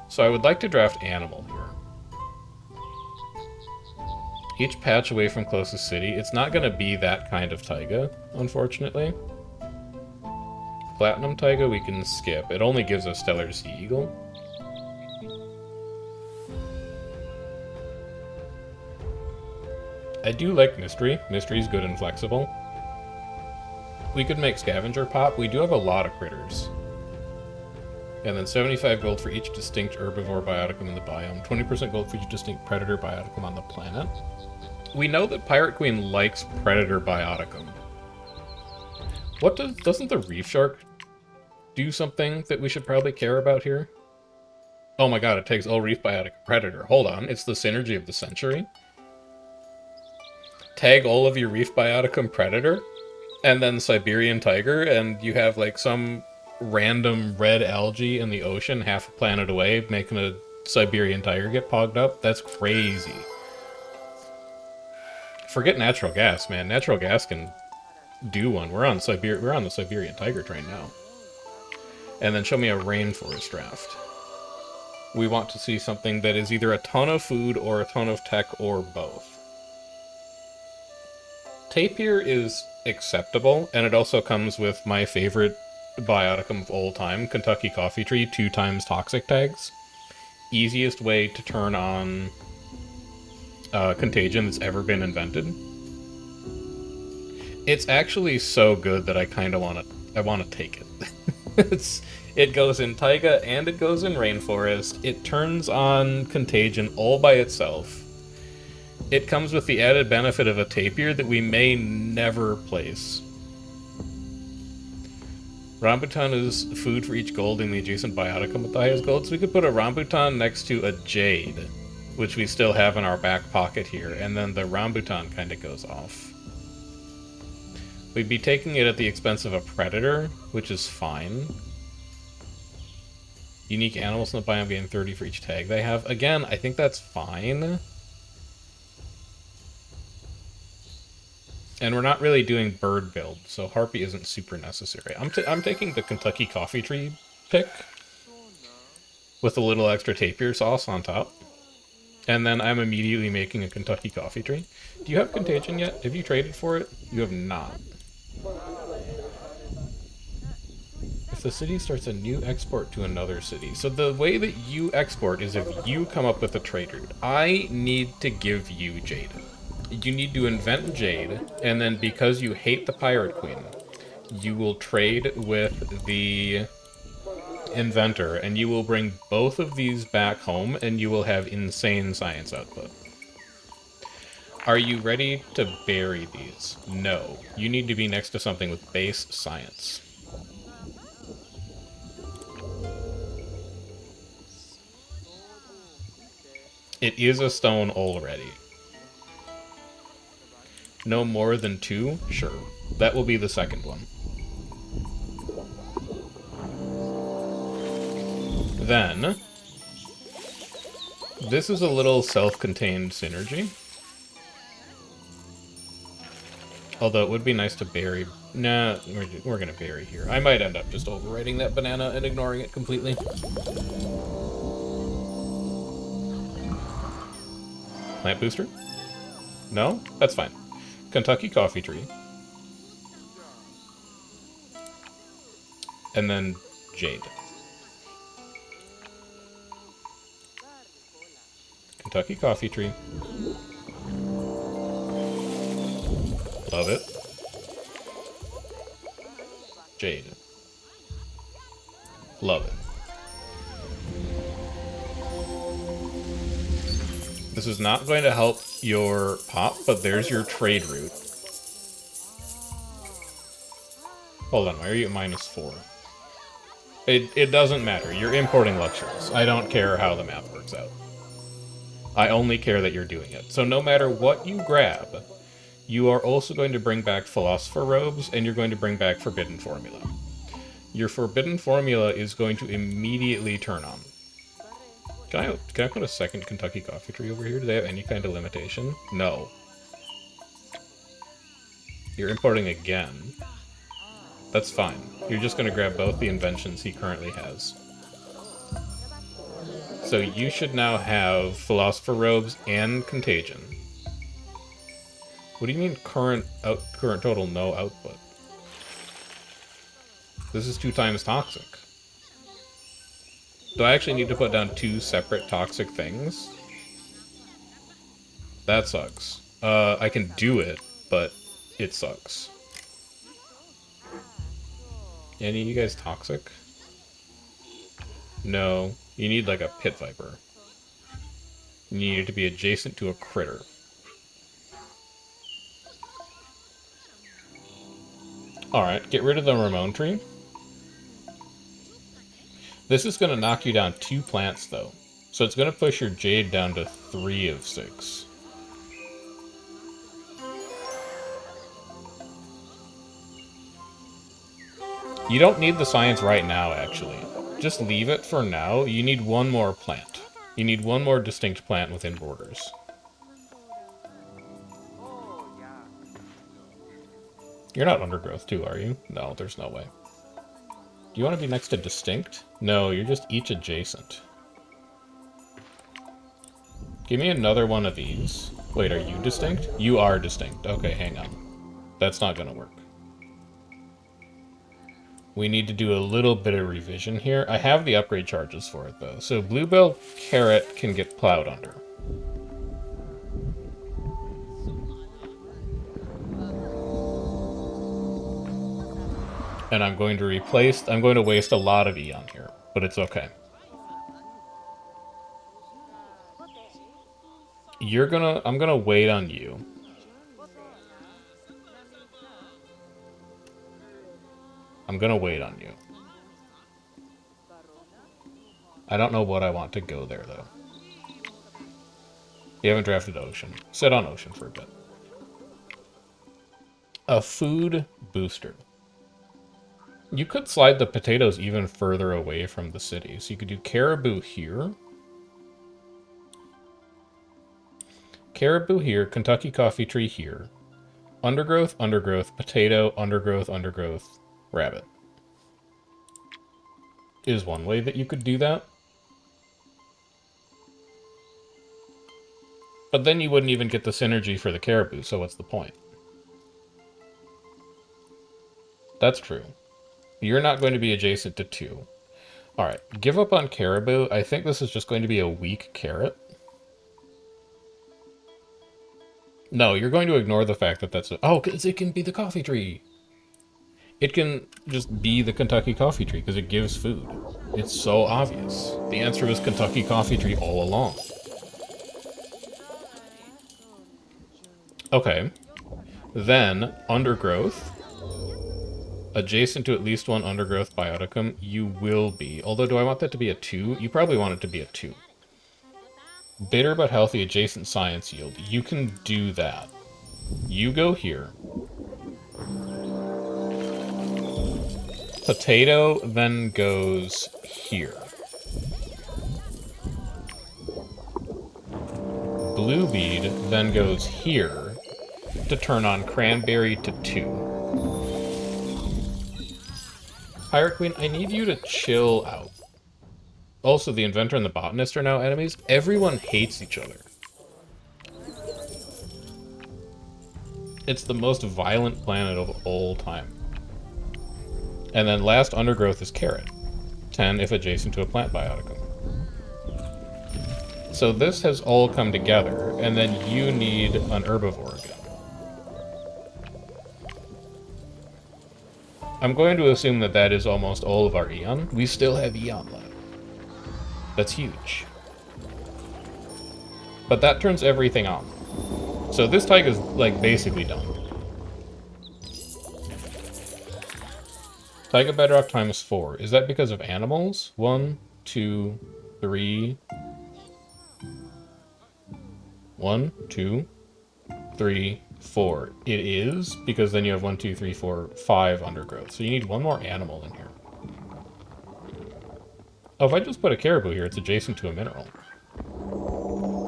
So I would like to draft animal here. Each patch away from closest city. It's not going to be that kind of taiga, unfortunately. Platinum taiga we can skip. It only gives us Stellar Sea Eagle. I do like Mystery. Mystery's good and flexible. We could make Scavenger pop. We do have a lot of critters. And then 75 gold for each distinct herbivore bioticum in the biome. 20% gold for each distinct predator bioticum on the planet. We know that Pirate Queen likes predator bioticum. What doesn't the reef shark do something that we should probably care about here? Oh my god, it takes all reef biotic predator. Hold on, it's the synergy of the century. Tag all of your reef bioticum predator, and then Siberian tiger, and you have like some random red algae in the ocean half a planet away making a Siberian tiger get pogged up. That's crazy. Forget natural gas, man. Natural gas can do one. We're on the Siberian tiger train now. And then show me a rainforest draft. We want to see something that is either a ton of food or a ton of tech or both. Tapir is acceptable, and it also comes with my favorite bioticum of all time, Kentucky Coffee Tree, 2 times toxic tags. Easiest way to turn on contagion that's ever been invented. It's actually so good that I kind of want to take it. It goes in taiga and it goes in rainforest. It turns on contagion all by itself. It comes with the added benefit of a tapir that we may never place. Rambutan is food for each gold in the adjacent bioticum with the highest gold, so we could put a rambutan next to a jade, which we still have in our back pocket here, and then the rambutan kind of goes off. We'd be taking it at the expense of a predator, which is fine. Unique animals in the biome gain 30 for each tag they have. Again, I think that's fine. And we're not really doing bird build, so Harpy isn't super necessary. I'm taking the Kentucky Coffee Tree pick with a little extra tapir sauce on top. And then I'm immediately making a Kentucky Coffee Tree. Do you have Contagion yet? Have you traded for it? You have not. If the city starts a new export to another city. So the way that you export is if you come up with a trade route. I need to give you Jade. You need to invent Jade, and then because you hate the Pirate Queen, you will trade with the inventor, and you will bring both of these back home, and you will have insane science output. Are you ready to bury these? No. You need to be next to something with base science. It is a stone already. No more than 2? Sure. That will be the second one. Then, this is a little self-contained synergy. Although it would be nice to bury... Nah, we're gonna bury here. I might end up just overwriting that banana and ignoring it completely. Plant booster? No? That's fine. Kentucky coffee tree. And then jade. Kentucky coffee tree. Love it. Jade. Love it. This is not going to help your pop, but there's your trade route. Hold on, why are you at -4? It doesn't matter. You're importing luxuries. I don't care how the math works out. I only care that you're doing it. So no matter what you grab, you are also going to bring back Philosopher Robes, and you're going to bring back Forbidden Formula. Your Forbidden Formula is going to immediately turn on. Can I put a second Kentucky coffee tree over here? Do they have any kind of limitation? No. You're importing again. That's fine. You're just going to grab both the inventions he currently has. So you should now have Philosopher Robes and Contagion. What do you mean current total no output? This is 2 times toxic. Do I actually need to put down 2 separate toxic things? That sucks. I can do it, but it sucks. Any of you guys toxic? No. You need like a pit viper. You need it to be adjacent to a critter. Alright, get rid of the Ramon tree. This is going to knock you down 2 plants, though. So it's going to push your Jade down to 3 of 6. You don't need the science right now, actually. Just leave it for now. You need 1 more plant. You need 1 more distinct plant within borders. You're not undergrowth, too, are you? No, there's no way. Do you want to be next to distinct? No, you're just each adjacent. Give me another one of these. Wait, are you distinct? You are distinct. Okay, hang on. That's not going to work. We need to do a little bit of revision here. I have the upgrade charges for it, though. So Bluebell Carrot can get plowed under. And I'm going to waste a lot of Eon here, but it's okay. I'm gonna wait on you. I'm gonna wait on you. I don't know what I want to go there, though. You haven't drafted Ocean. Sit on Ocean for a bit. A food booster. You could slide the potatoes even further away from the city. So you could do Caribou here. Caribou here, Kentucky coffee tree here. Undergrowth, undergrowth, potato, undergrowth, undergrowth, rabbit. Is one way that you could do that. But then you wouldn't even get the synergy for the caribou, so what's the point? That's true. You're not going to be adjacent to 2. Alright, give up on caribou. I think this is just going to be a weak carrot. No, you're going to ignore the fact that that's oh, because it can be the coffee tree. It can just be the Kentucky coffee tree because it gives food. It's so obvious. The answer is Kentucky coffee tree all along. Okay. Then, undergrowth. Adjacent to at least one undergrowth bioticum, you will be. Although, do I want that to be a 2? You probably want it to be a 2. Bitter but healthy adjacent science yield. You can do that. You go here. Potato then goes here. Blue bead then goes here to turn on cranberry to 2. Pirate Queen, I need you to chill out. Also, the inventor and the botanist are now enemies. Everyone hates each other. It's the most violent planet of all time. And then last undergrowth is carrot. 10 if adjacent to a plant bioticum. So this has all come together, and then you need an herbivore again. I'm going to assume that that is almost all of our Eon. We still have Eon left. That's huge. But that turns everything on. So this taiga is, like, basically done. Taiga bedrock times 4. Is that because of animals? 1, 2, 3... 1, 2, 3, 4. It is, because then you have 1, 2, 3, 4, 5 undergrowth. So you need one more animal in here. Oh, if I just put a caribou here, it's adjacent to a mineral.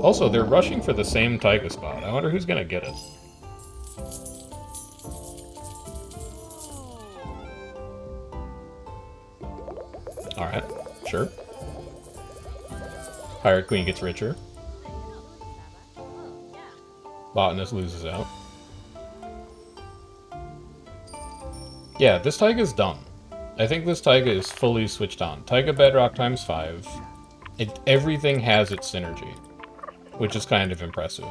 Also, they're rushing for the same taiga spot. I wonder who's gonna get it. Alright, sure. Pirate Queen gets richer. Botanist loses out. Yeah, this taiga is done. I think this taiga is fully switched on. Taiga bedrock times 5. Everything has its synergy, which is kind of impressive.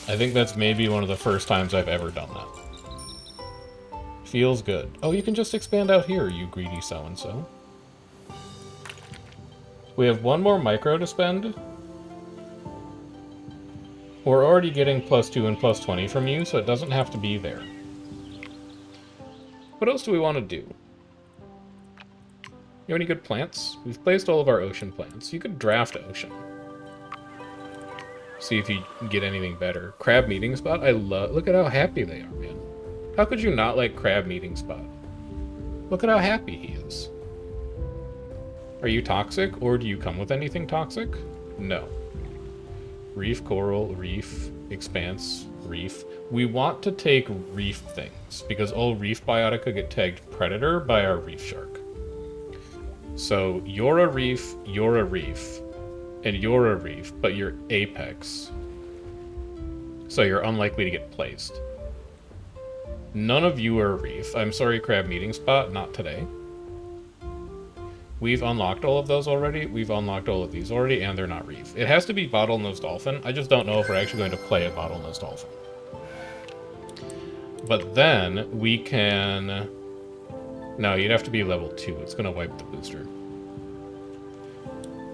I think that's maybe one of the first times I've ever done that. Feels good. Oh, you can just expand out here, you greedy so-and-so. We have one more micro to spend. We're already getting +2 and +20 from you, so it doesn't have to be there. What else do we want to do? You have any good plants? We've placed all of our ocean plants. You could draft ocean. See if you get anything better. Crab meeting spot? I love... Look at how happy they are, man. How could you not like crab meeting spot? Look at how happy he is. Are you toxic, or do you come with anything toxic? No. Reef, coral, reef, expanse, reef. We want to take reef things, because all reef biotica get tagged predator by our reef shark. So, you're a reef, and you're a reef, but you're apex. So you're unlikely to get placed. None of you are a reef. I'm sorry, crab meeting spot, not today. We've unlocked all of those already. We've unlocked all of these already, and they're not reef. It has to be bottlenose dolphin. I just don't know if we're actually going to play a bottlenose dolphin. But then we can... No, you'd have to be level 2. It's going to wipe the booster.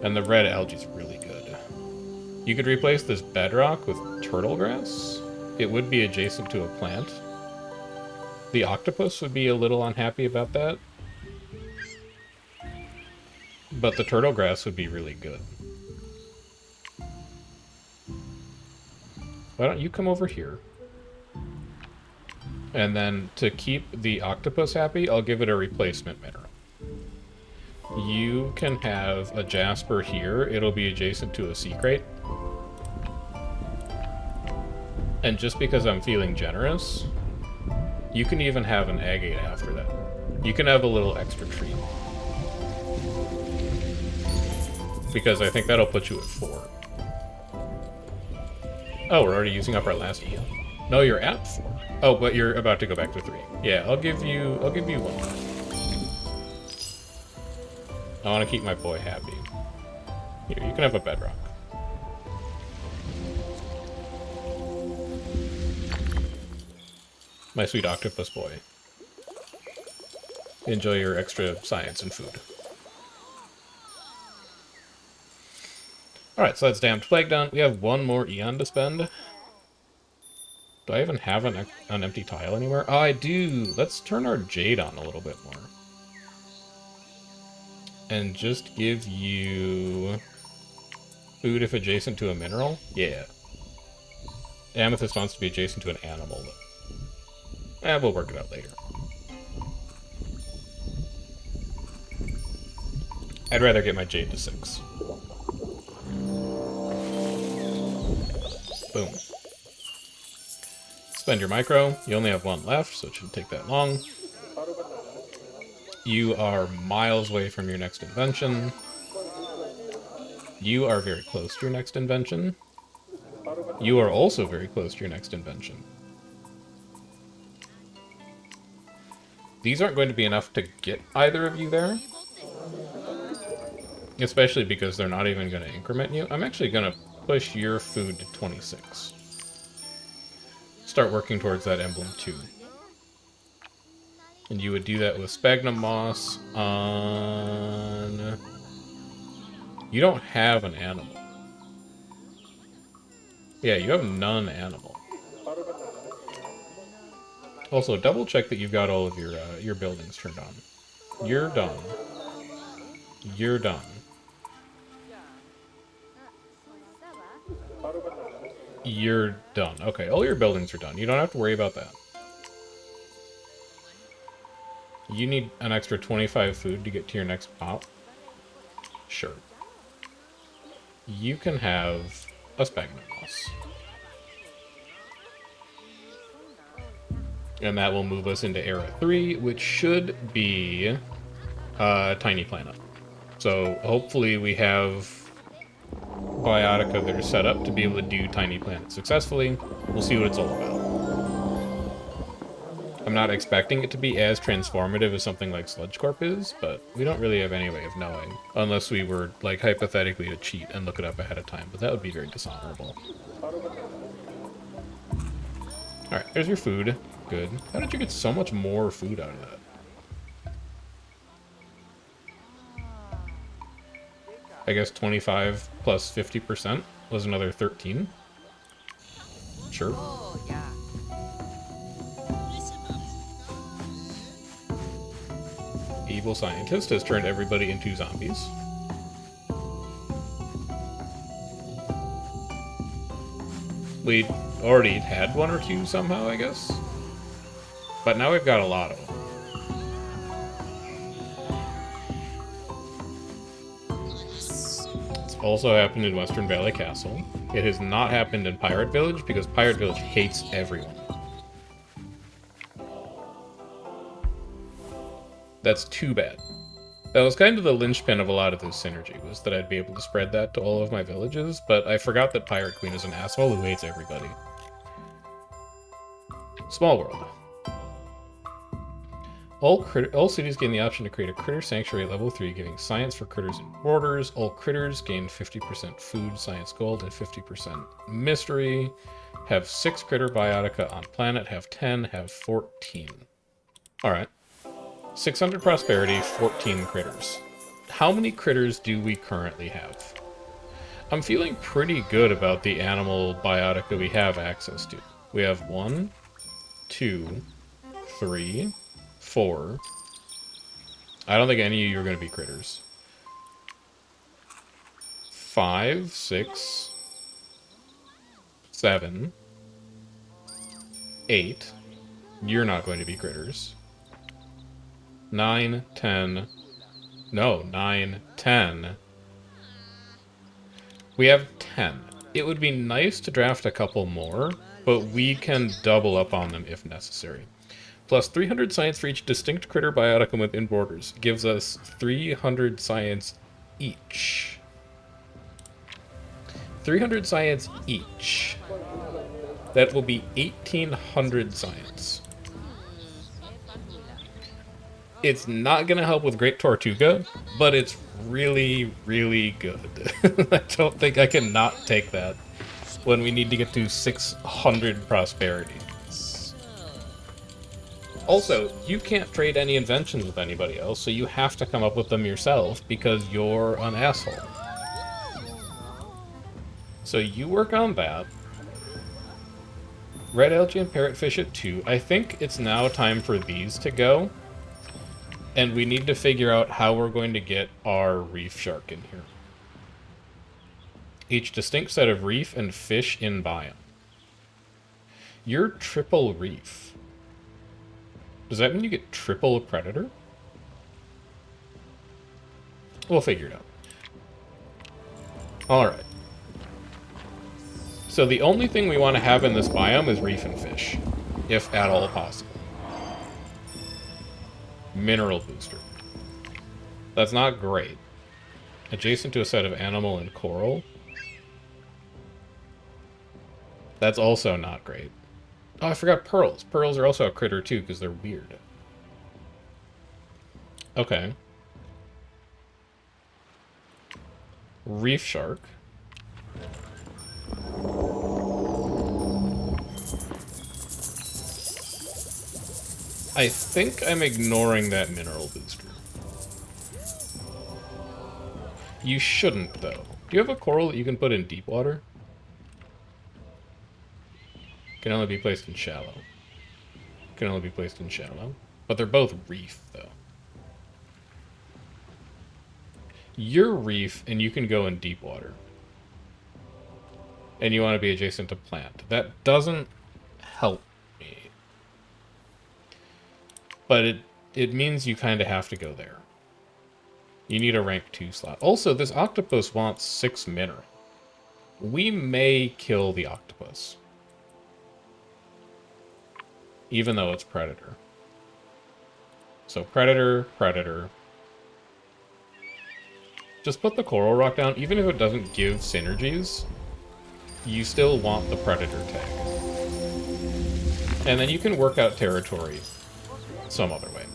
And the red algae's really good. You could replace this bedrock with turtle grass. It would be adjacent to a plant. The octopus would be a little unhappy about that. But the turtle grass would be really good. Why don't you come over here? And then to keep the octopus happy, I'll give it a replacement mineral. You can have a jasper here. It'll be adjacent to a sea crate. And just because I'm feeling generous, you can even have an agate after that. You can have a little extra treat. Because I think that'll put you at 4. Oh, we're already using up our last Eon. No, you're at 4. Oh, but you're about to go back to 3. Yeah, I'll give you 1. I want to keep my boy happy. Here, you can have a bedrock. my sweet octopus boy. Enjoy your extra science and food. Alright, so that's Damned Plague done. We have one more Eon to spend. Do I even have an empty tile anywhere? Oh, I do! Let's turn our Jade on a little bit more. And just give you... food if adjacent to a mineral? Yeah. Amethyst wants to be adjacent to an animal, but... we'll work it out later. I'd rather get my Jade to 6. Boom. Spend your micro. You only have one left, so it shouldn't take that long. You are miles away from your next invention. You are very close to your next invention. You are also very close to your next invention. These aren't going to be enough to get either of you there. Especially because they're not even going to increment you. I'm actually going to push your food to 26. Start working towards that emblem too. And you would do that with sphagnum moss on... You don't have an animal. Yeah, you have none animal. Also, double check that you've got all of your buildings turned on. You're done. You're done. You're done. Okay, all your buildings are done. You don't have to worry about that. You need an extra 25 food to get to your next pop? Sure. You can have a sphagnum moss. And that will move us into Era 3, which should be a tiny planet. So hopefully we have Biotica that are set up to be able to do tiny planets successfully. We'll see what it's all about. I'm not expecting it to be as transformative as something like Sludge Corp is, but we don't really have any way of knowing. Unless we were, like, hypothetically to cheat and look it up ahead of time, but that would be very dishonorable. Alright, there's your food. Good. How did you get so much more food out of that? I guess 25 plus 50% was another 13. Sure. Evil scientist has turned everybody into zombies. We already had one or two somehow, I guess. But now we've got a lot of them. It's also happened in Western Valley Castle. It has not happened in Pirate Village because Pirate Village hates everyone. That's too bad. That was kind of the linchpin of a lot of this synergy, was that I'd be able to spread that to all of my villages, but I forgot that Pirate Queen is an asshole who hates everybody. Small world. All cities gain the option to create a critter sanctuary at level 3, giving science for critters and borders. All critters gain 50% food, science gold, and 50% mystery. Have 6 critter biotica on planet, have 10, have 14. Alright. 600 prosperity, 14 critters. How many critters do we currently have? I'm feeling pretty good about the animal biotica we have access to. We have 1, 2, 3, 4. I don't think any of you are going to be critters. 5, 6, 7, 8. You're not going to be critters. 9, 10. No, 9, 10. We have 10. It would be nice to draft a couple more, but we can double up on them if necessary. Plus 300 science for each distinct critter bioticum within borders. Gives us 300 science each. 300 science each. That will be 1800 science. It's not going to help with Great Tortuga, but it's really, really good. I don't think I can not take that when we need to get to 600 prosperity. Also, you can't trade any inventions with anybody else, so you have to come up with them yourself because you're an asshole. So you work on that. Red algae and parrotfish at 2. I think it's now time for these to go. And we need to figure out how we're going to get our reef shark in here. Each distinct set of reef and fish in biome. You're triple reef. Does that mean you get triple predator? We'll figure it out. Alright. So the only thing we want to have in this biome is reef and fish, if at all possible. Mineral booster. That's not great. Adjacent to a set of animal and coral. That's also not great. Oh, I forgot pearls. Pearls are also a critter too, because they're weird. Okay. Reef shark. I think I'm ignoring that mineral booster. You shouldn't, though. Do you have a coral that you can put in deep water? Can only be placed in shallow. Can only be placed in shallow. But they're both reef, though. You're reef, and you can go in deep water. And you want to be adjacent to plant. That doesn't help me. But it means you kind of have to go there. You need a rank 2 slot. Also, this octopus wants 6 mineral. We may kill the octopus. Even though it's predator. So predator, predator. Just put the coral rock down. Even if it doesn't give synergies, you still want the predator tag. And then you can work out territory some other way.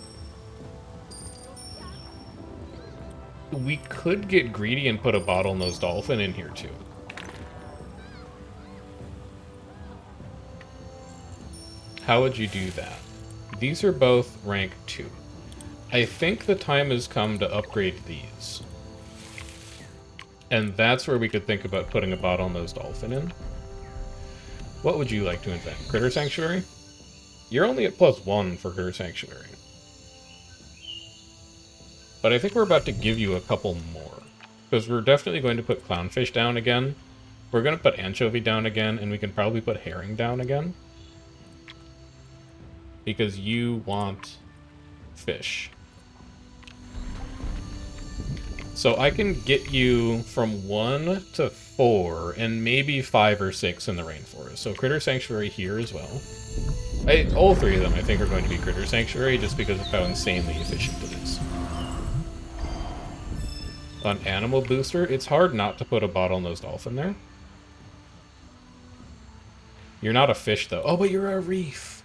We could get greedy and put a bottlenose dolphin in here too. How would you do that? These are both rank 2. I think the time has come to upgrade these. And that's where we could think about putting a bottlenose dolphin in. What would you like to invent? Critter Sanctuary? You're only at +1 for Critter Sanctuary. But I think we're about to give you a couple more. Because we're definitely going to put clownfish down again. We're going to put anchovy down again, and we can probably put herring down again. Because you want fish. So I can get you from 1 to 4, and maybe 5 or 6 in the rainforest. So Critter Sanctuary here as well. All 3 of them, I think, are going to be Critter Sanctuary, just because of how insanely efficient it is. On Animal Booster, it's hard not to put a bottlenose dolphin there. You're not a fish, though. Oh, but you're a reef!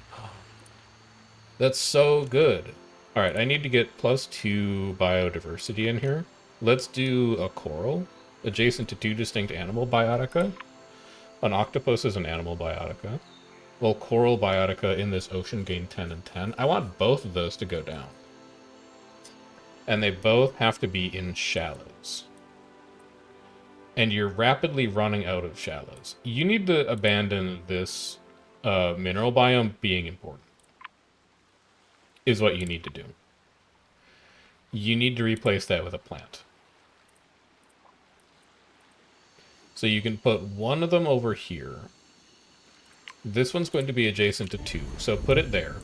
That's so good. Alright, I need to get +2 biodiversity in here. Let's do a coral, adjacent to 2 distinct animal biotica. An octopus is an animal biotica. Well, coral biotica in this ocean gain 10 and 10. I want both of those to go down. And they both have to be in shallows. And you're rapidly running out of shallows. You need to abandon this mineral biome being important. Is what you need to do. You need to replace that with a plant. So you can put one of them over here. This one's going to be adjacent to 2, so put it there.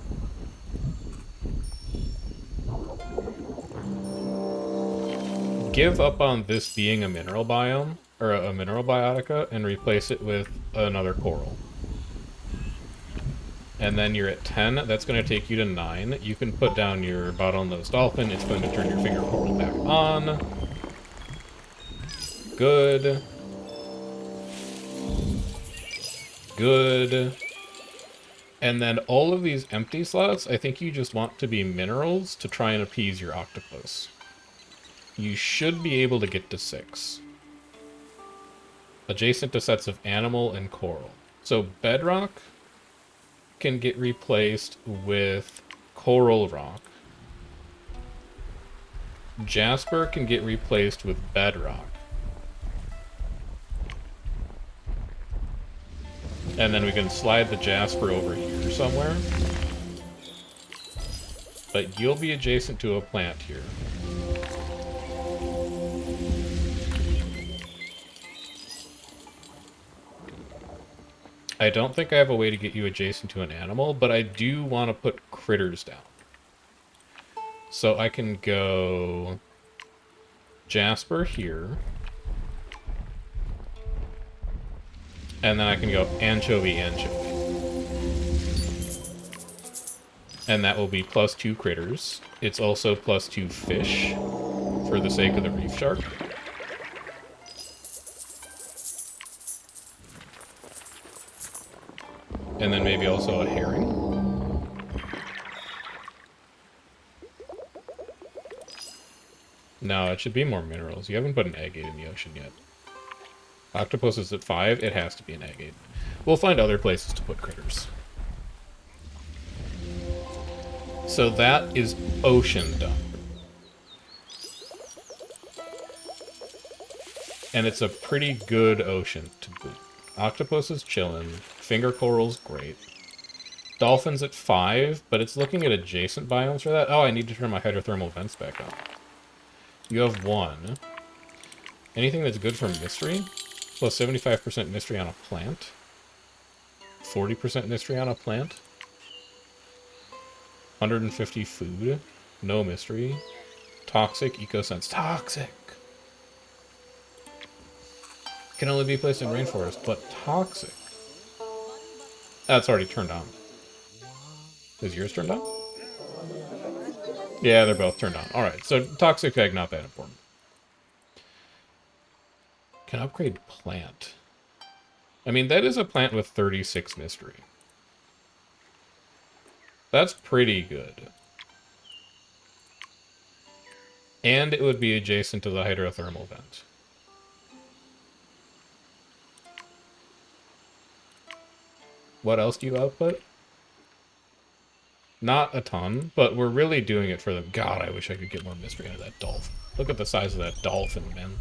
Give up on this being a mineral biome, or a mineral biotica, and replace it with another coral. And then you're at 10, that's going to take you to 9. You can put down your bottlenose dolphin, it's going to turn your finger coral back on. Good. Good. And then all of these empty slots, I think you just want to be minerals to try and appease your octopus. You should be able to get to 6. Adjacent to sets of animal and coral. So bedrock can get replaced with coral rock. Jasper can get replaced with bedrock. And then we can slide the jasper over here somewhere. But you'll be adjacent to a plant here. I don't think I have a way to get you adjacent to an animal, but I do want to put critters down. So I can go jasper here. And then I can go anchovy, anchovy. And that will be +2 critters. It's also +2 fish, for the sake of the reef shark. And then maybe also a herring. No, it should be more minerals. You haven't put an agate in the ocean yet. Octopus is at 5. It has to be an agate. We'll find other places to put critters. So that is ocean done. And it's a pretty good ocean to boot. Octopus is chillin'. Finger coral's great. Dolphins at 5, but it's looking at adjacent biomes for that. Oh, I need to turn my hydrothermal vents back on. You have 1. Anything that's good for mystery? Plus 75% mystery on a plant. 40% mystery on a plant. 150 food. No mystery. Toxic, ecosense. Toxic! Can only be placed in rainforest, but toxic. That's already turned on. Is yours turned on? Yeah, they're both turned on. Alright, so toxic tag, not that important. Can upgrade plant. I mean, that is a plant with 36 mystery. That's pretty good. And it would be adjacent to the hydrothermal vent. What else do you output? Not a ton, but we're really doing it for them. God, I wish I could get more mystery out of that dolphin. Look at the size of that dolphin, man.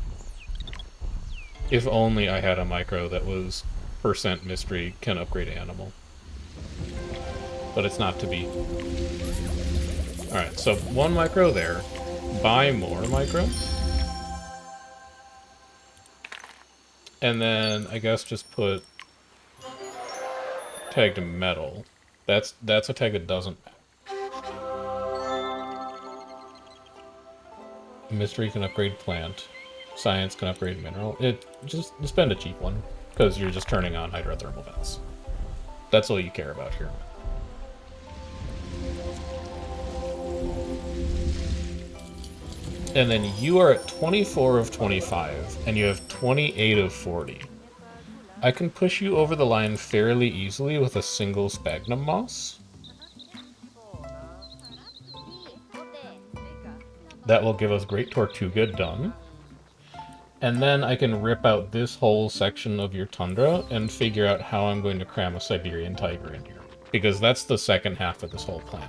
If only I had a micro that was % mystery, can upgrade animal. But it's not to be. Alright, so 1 micro there. Buy more micro. And then, I guess, just put tag to metal. That's a tag that doesn't matter. Mystery can upgrade plant. Science can upgrade mineral. Just spend a cheap one, because you're just turning on hydrothermal vents. That's all you care about here. And then you are at 24 of 25, and you have 28 of 40. I can push you over the line fairly easily with a single sphagnum moss. That will give us Great Tortuga done. And then I can rip out this whole section of your tundra and figure out how I'm going to cram a Siberian tiger in here. Because that's the second half of this whole plan.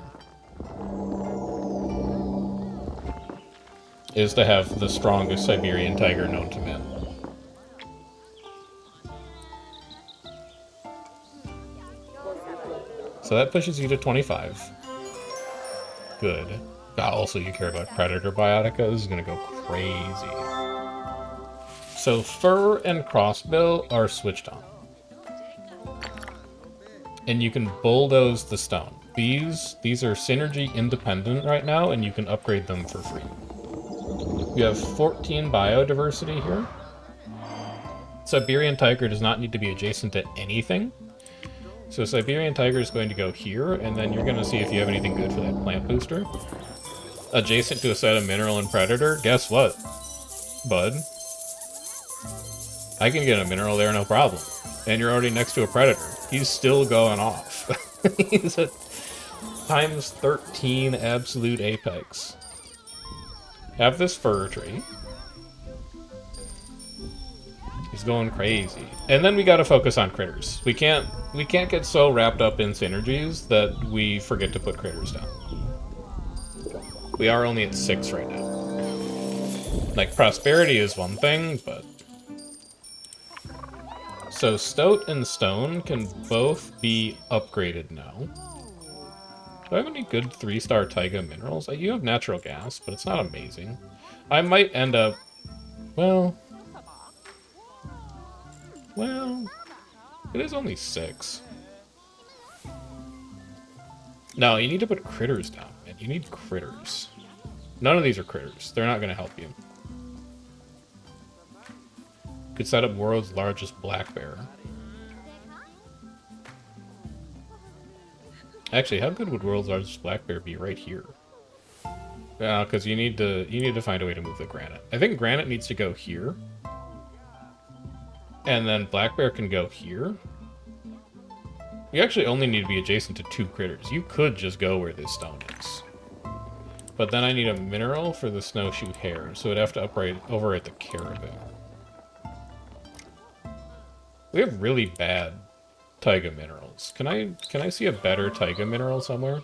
Is to have the strongest Siberian tiger known to man. So that pushes you to 25. Good. Also, you care about predator biotica. This is going to go crazy. So fur and crossbill are switched on. And you can bulldoze the stone. These are synergy independent right now, and you can upgrade them for free. You have 14 biodiversity here. Siberian tiger does not need to be adjacent to anything. So Siberian tiger is going to go here, and then you're going to see if you have anything good for that plant booster. Adjacent to a set of mineral and predator, guess what, bud? I can get a mineral there, no problem. And you're already next to a predator. He's still going off. He's at times 13 absolute apex. Have this fir tree. He's going crazy. And then we gotta focus on critters. We can't get so wrapped up in synergies that we forget to put critters down. We are only at 6 right now. Like, prosperity is one thing, but... So, Stoat and Stone can both be upgraded now. Do I have any good 3-star taiga minerals? You have natural gas, but it's not amazing. I might end up... Well... It is only 6. No, you need to put critters down, man. You need critters. None of these are critters. They're not going to help you. Could set up world's largest black bear. Actually, how good would world's largest black bear be right here? Yeah, because you need to find a way to move the granite. I think granite needs to go here. And then black bear can go here. You actually only need to be adjacent to 2 critters. You could just go where this stone is. But then I need a mineral for the snowshoe hare, so I'd have to overwrite the caribou. We have really bad taiga minerals. Can I see a better taiga mineral somewhere?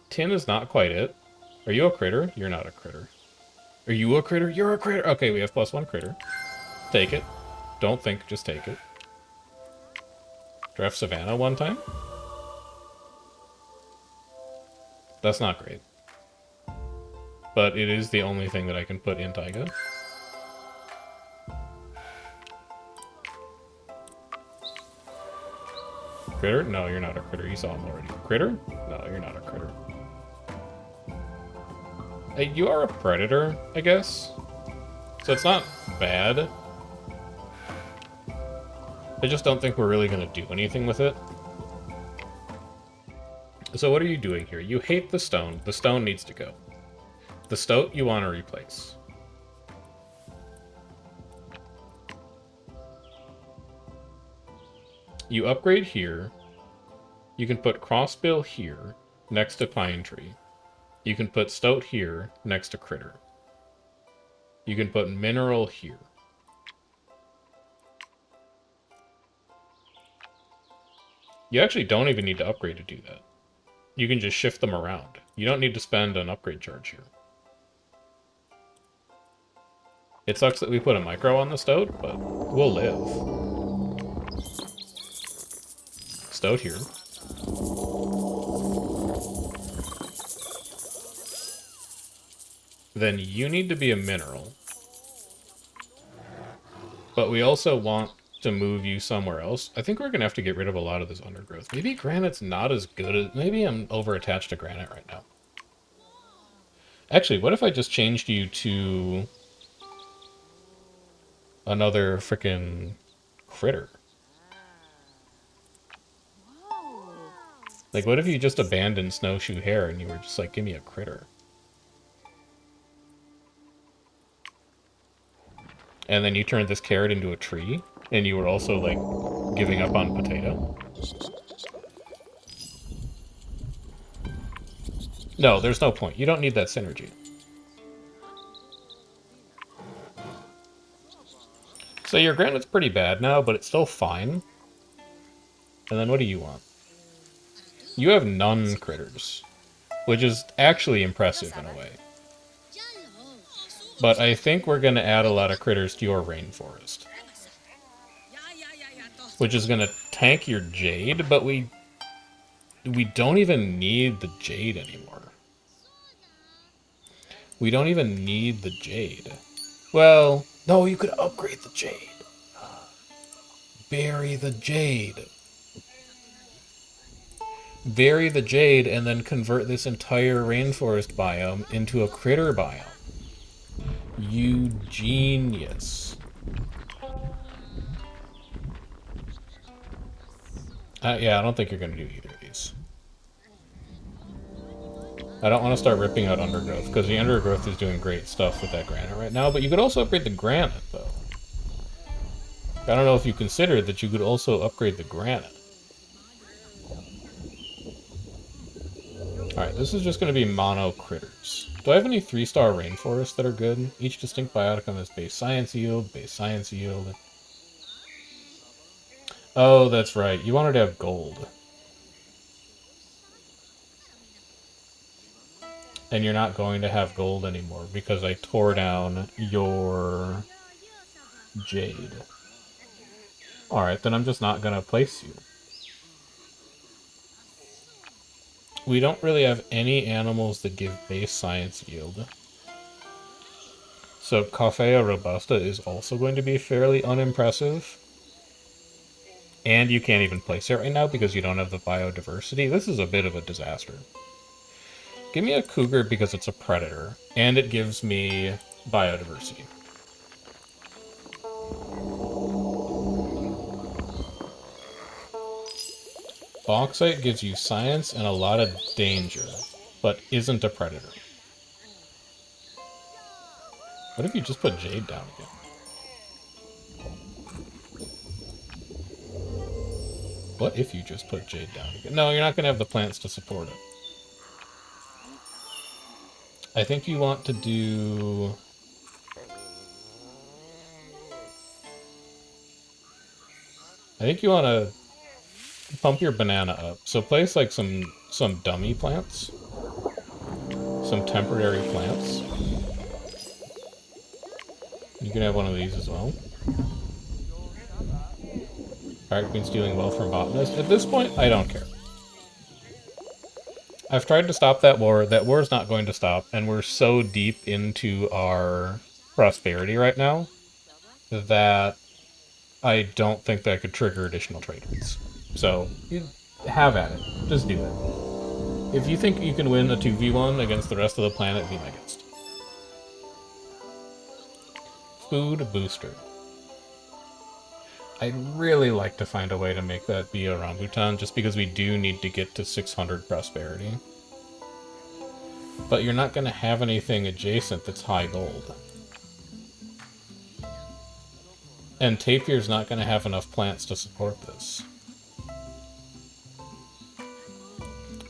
Tin is not quite it. Are you a critter? You're not a critter. Are you a critter? You're a critter! Okay, we have +1 critter. Take it. Don't think, just take it. Draft Savannah one time? That's not great. But it is the only thing that I can put in taiga. Critter? No, you're not a critter. You saw him already. Critter? No, you're not a critter. Hey, you are a predator, I guess. So it's not bad. I just don't think we're really going to do anything with it. So what are you doing here? You hate the stone. The stone needs to go. The stoat you want to replace. You upgrade here. You can put crossbill here, next to pine tree. You can put stoat here, next to critter. You can put mineral here. You actually don't even need to upgrade to do that. You can just shift them around. You don't need to spend an upgrade charge here. It sucks that we put a micro on the stoat, but we'll live. Stoat here. Then you need to be a mineral. But we also want to move you somewhere else. I think we're going to have to get rid of a lot of this undergrowth. Maybe granite's not as good as... Maybe I'm over-attached to granite right now. Actually, what if I just changed you to another frickin' critter? Like, what if you just abandoned snowshoe hare and you were just like, give me a critter? And then you turned this carrot into a tree, and you were also, like, giving up on potato? No, there's no point. You don't need that synergy. So your granite's pretty bad now, but it's still fine. And then what do you want? You have none critters, which is actually impressive in a way. But I think we're going to add a lot of critters to your rainforest. Which is going to tank your jade, but we don't even need the jade anymore. We don't even need the jade. Well, no, you could upgrade the jade. Bury the jade. Bury the jade and then convert this entire rainforest biome into a critter biome. You genius. Yeah, I don't think you're going to do either of these. I don't want to start ripping out undergrowth, because the undergrowth is doing great stuff with that granite right now, but you could also upgrade the granite, though. I don't know if you considered that you could also upgrade the granite. Alright, this is just going to be mono critters. Do I have any 3-star rainforests that are good? Each distinct biotic on this base science yield, base science yield. Oh, that's right. You wanted to have gold. And you're not going to have gold anymore because I tore down your jade. Alright, then I'm just not going to place you. We don't really have any animals that give base science yield. So Coffea Robusta is also going to be fairly unimpressive. And you can't even place it right now because you don't have the biodiversity. This is a bit of a disaster. Give me a cougar because it's a predator. And it gives me biodiversity. Bauxite gives you science and a lot of danger, but isn't a predator. What if you just put jade down again? What if you just put jade down again? No, you're not going to have the plants to support it. I think you want to do... I think you want to pump your banana up. So place like some dummy plants. Some temporary plants. You can have one of these as well. Pirate Queen's doing well from botanist. At this point, I don't care. I've tried to stop that war. That war is not going to stop, and we're so deep into our prosperity right now that I don't think that could trigger additional trade routes. So, you have at it. Just do it. If you think you can win a 2v1 against the rest of the planet, be my guest. Food booster. I'd really like to find a way to make that be a rambutan, just because we do need to get to 600 prosperity. But you're not going to have anything adjacent that's high gold. And Tapir's not going to have enough plants to support this.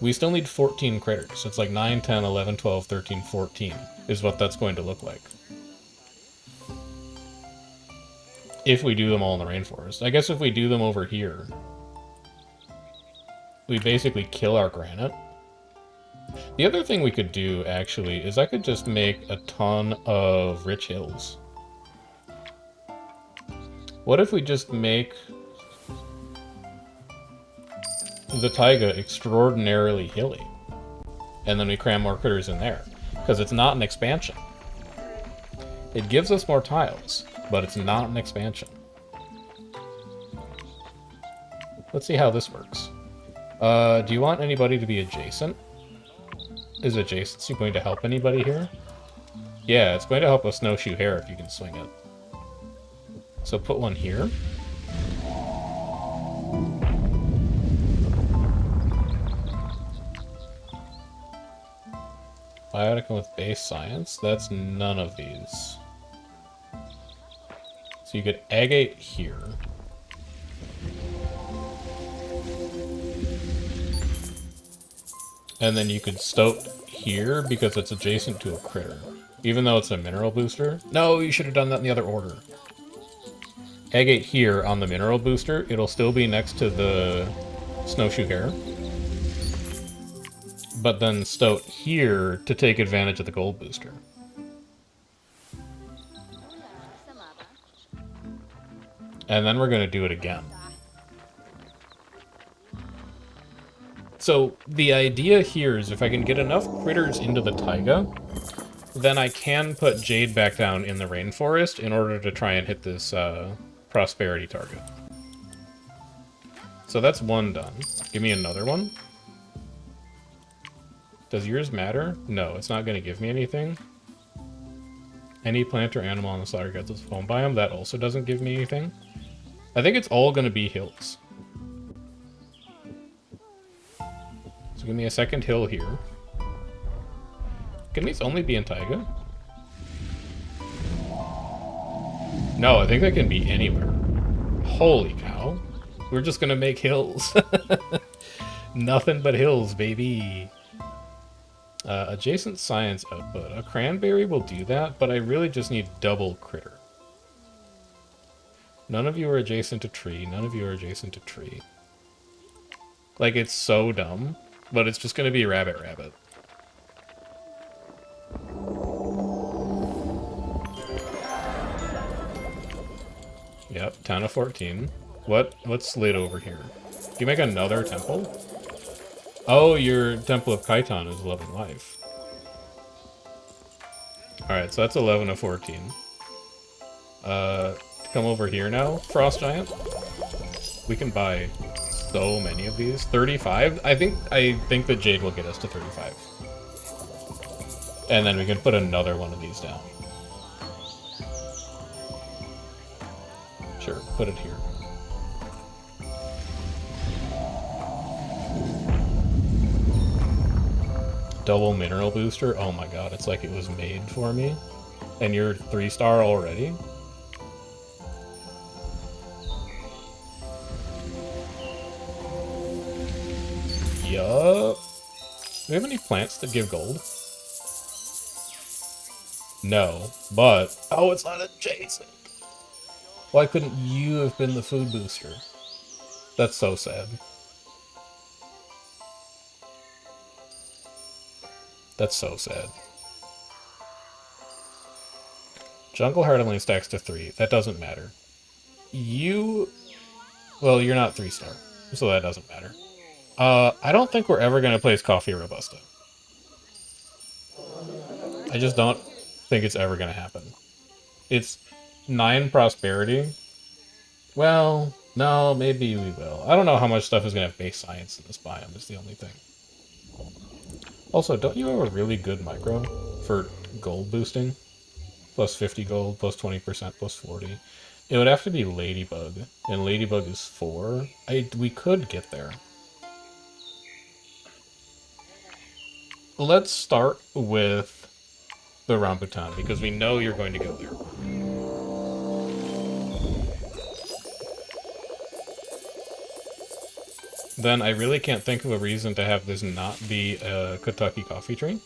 We still need 14 critters. It's like 9, 10, 11, 12, 13, 14 is what that's going to look like. If we do them all in the rainforest. I guess if we do them over here, we basically kill our granite. The other thing we could do, actually, is I could just make a ton of rich hills. What if we just make the taiga extraordinarily hilly? And then we cram more critters in there. Because it's not an expansion. It gives us more tiles, but it's not an expansion. Let's see how this works. Do you want anybody to be adjacent? Is adjacency going to help anybody here? Yeah, it's going to help a snowshoe hare if you can swing it. So put one here. Bioticum with base science. That's none of these. So you could agate here. And then you could stoat here because it's adjacent to a critter. Even though it's a mineral booster. No, you should have done that in the other order. Agate here on the mineral booster. It'll still be next to the snowshoe hare. But then stoat here to take advantage of the gold booster. And then we're going to do it again. So the idea here is if I can get enough critters into the taiga, then I can put jade back down in the rainforest in order to try and hit this prosperity target. So that's one done. Give me another one. Does yours matter? No, it's not going to give me anything. Any plant or animal on the slaughter gets its foam biome. That also doesn't give me anything. I think it's all going to be hills. So give me a second hill here. Can these only be in taiga? No, I think they can be anywhere. Holy cow. We're just gonna make hills. Nothing but hills, baby. Adjacent science output. A cranberry will do that, but I really just need double critter. None of you are adjacent to tree. None of you are adjacent to tree. Like, it's so dumb, but it's just gonna be rabbit. Yep, 10 of 14. What's slid over here? Do you make another temple? Oh, your Temple of Kaiton is 11 life. Alright, so that's 11 of 14. Come over here now, Frost Giant. We can buy so many of these. 35? I think that Jade will get us to 35. And then we can put another one of these down. Sure, put it here. Double mineral booster? Oh my god, it's like it was made for me. And you're 3-star already? Yup. Do we have any plants that give gold? No, but... Oh, it's not adjacent! Why couldn't you have been the food booster? That's so sad. That's so sad. Jungle Heart only stacks to 3. That doesn't matter. You... Well, you're not 3-star, so that doesn't matter. I don't think we're ever going to place Coffee Robusta. I just don't think it's ever going to happen. It's 9 prosperity. Well, no, maybe we will. I don't know how much stuff is going to have base science in this biome, is the only thing. Also, don't you have a really good micro for gold boosting? Plus 50 gold, plus 20%, plus 40. It would have to be Ladybug, and Ladybug is 4. We could get there. Let's start with the Rambutan, because we know you're going to go there. Then I really can't think of a reason to have this not be a Kentucky coffee tree.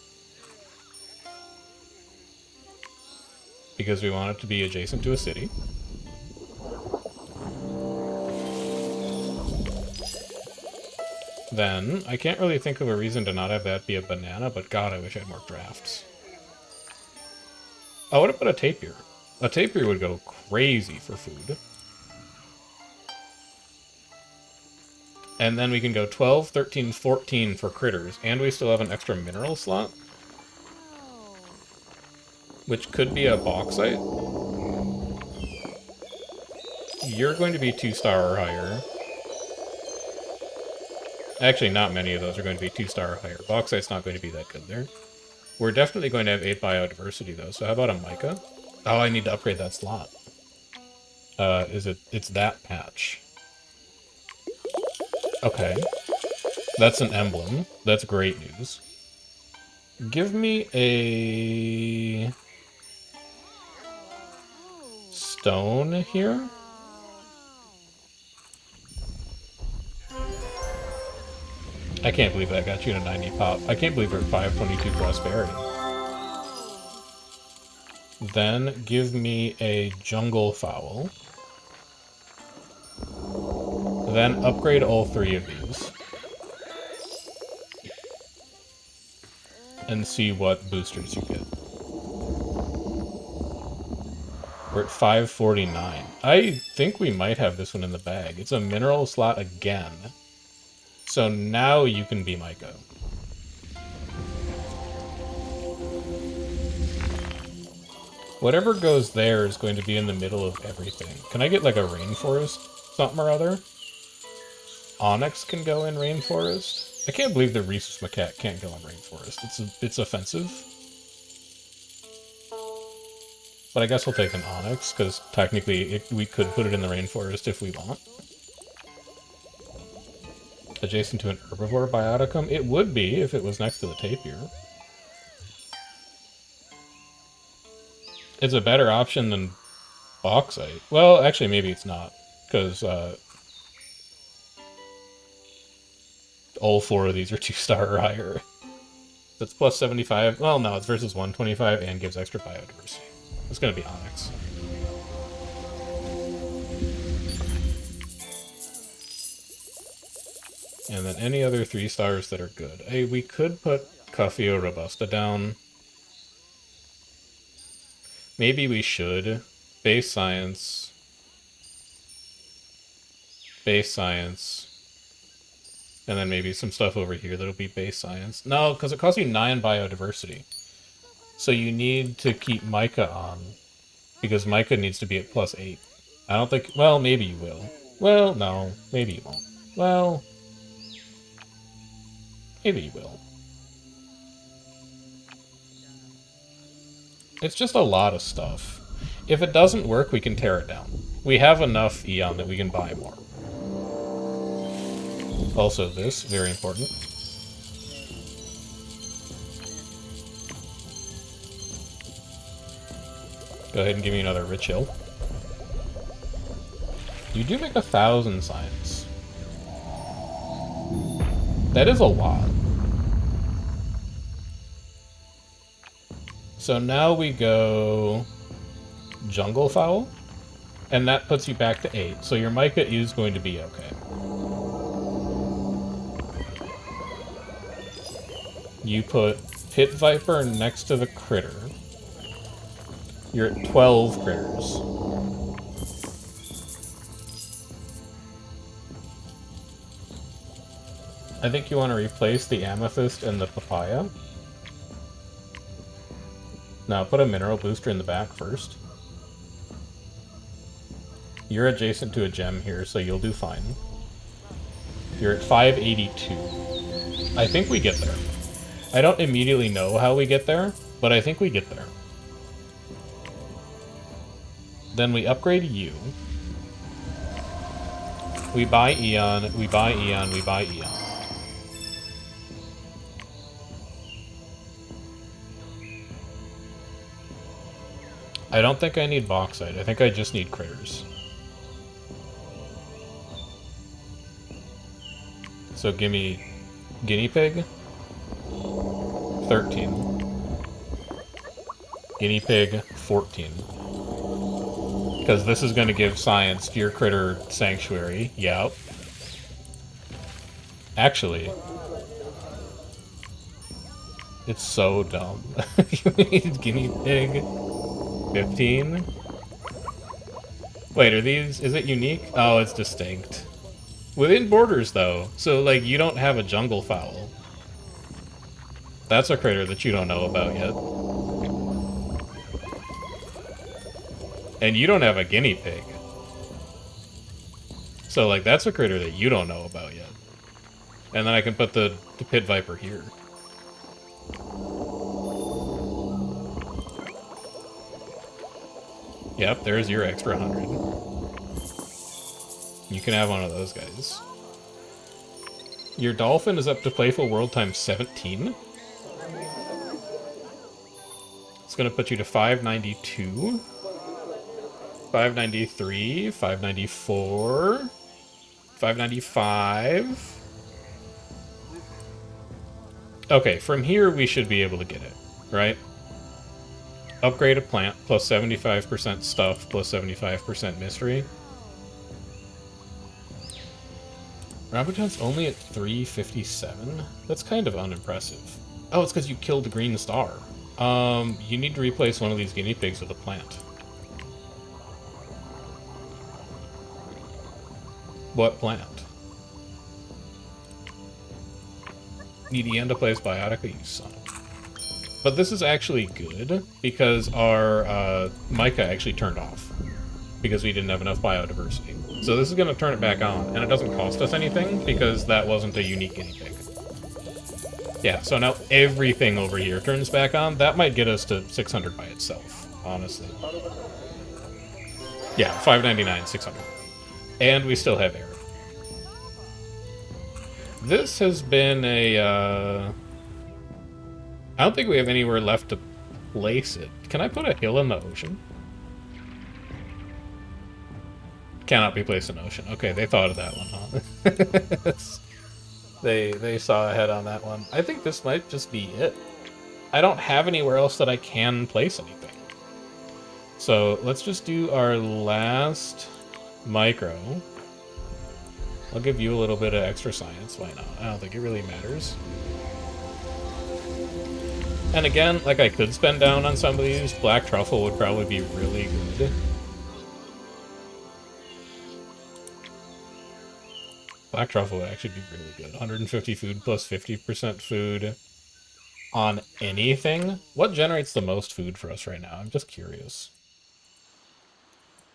Because we want it to be adjacent to a city. Then, I can't really think of a reason to not have that be a banana, but god, I wish I had more drafts. Oh, what about a tapir? A tapir would go crazy for food. And then we can go 12, 13, 14 for critters, and we still have an extra mineral slot. Which could be a bauxite. You're going to be 2-star or higher. Actually, not many of those are going to be 2-star or higher. Bauxite's not going to be that good there. We're definitely going to have 8 biodiversity, though, so how about a mica? Oh, I need to upgrade that slot. It's that patch. Okay. That's an emblem. That's great news. Give me a... stone here? I can't believe that got you to 90 pop. I can't believe we're at 522 prosperity. Then give me a jungle fowl. Then upgrade all 3 of these. And see what boosters you get. We're at 549. I think we might have this one in the bag. It's a mineral slot again. So now you can be Micah. Whatever goes there is going to be in the middle of everything. Can I get like a rainforest something or other? Onyx can go in rainforest. I can't believe the Reus macaque can't go in rainforest. It's offensive. But I guess we'll take an onyx, because technically we could put it in the rainforest if we want. Adjacent to an herbivore bioticum? It would be if it was next to the tapir. It's a better option than bauxite. Well, actually, maybe it's not, because all 4 of these are 2-star or higher. That's plus 75. Well, no, it's versus 125 and gives extra biodiversity. It's going to be onyx. And then any other 3-stars that are good. Hey, we could put Coffeo Robusta down. Maybe we should. Base science. base science. And then maybe some stuff over here that'll be base science. No, because it costs you 9 biodiversity. So you need to keep Micah on. Because Micah needs to be at +8. I don't think... Well, maybe you will. Well, no. Maybe you won't. Well... Maybe you will. It's just a lot of stuff. If it doesn't work, we can tear it down. We have enough Eon that we can buy more. Also this, very important. Go ahead and give me another rich hill. You do make 1,000 science. That is a lot. So now we go jungle fowl, and that puts you back to 8. So your Micah is going to be okay. You put pit viper next to the critter. You're at 12 critters. I think you want to replace the amethyst and the papaya. Now, put a mineral booster in the back first. You're adjacent to a gem here, so you'll do fine. You're at 582. I think we get there. I don't immediately know how we get there, but I think we get there. Then we upgrade you. We buy Eon, we buy Eon, we buy Eon. I don't think I need bauxite. I think I just need critters. So give me guinea pig. 13. Guinea pig, 14. Because this is going to give science to your critter sanctuary. Yep. Actually, it's so dumb. Guinea pig, 15. Wait, are these... Is it unique? Oh, it's distinct. Within borders, though. So, like, you don't have a jungle fowl. That's a critter that you don't know about yet. And you don't have a guinea pig. So, like, that's a critter that you don't know about yet. And then I can put the pit viper here. Yep, there's your extra 100. You can have one of those guys. Your dolphin is up to playful world times 17. It's going to put you to 592. 593, 594, 595. Okay, from here we should be able to get it, right? Upgrade a plant, plus 75% stuff, plus 75% mystery. Rambutan's only at 357? That's kind of unimpressive. Oh, it's because you killed the green star. You need to replace one of these guinea pigs with a plant. What plant? Need Ian to place Biotica, you son. But this is actually good, because our Micah actually turned off. Because we didn't have enough biodiversity. So this is going to turn it back on, and it doesn't cost us anything, because that wasn't a unique guinea pig. Yeah, so now everything over here turns back on. That might get us to 600 by itself, honestly. Yeah, 599, 600. And we still have air. This has been a, I don't think we have anywhere left to place it. Can I put a hill in the ocean? Cannot be placed in the ocean. Okay, they thought of that one, huh? They saw ahead on that one. I think this might just be it. I don't have anywhere else that I can place anything. So let's just do our last micro. I'll give you a little bit of extra science. Why not? I don't think it really matters. And again, like, I could spend down on some of these. Black truffle would probably be really good. Black truffle would actually be really good. 150 food plus 50% food on anything. What generates the most food for us right now? I'm just curious.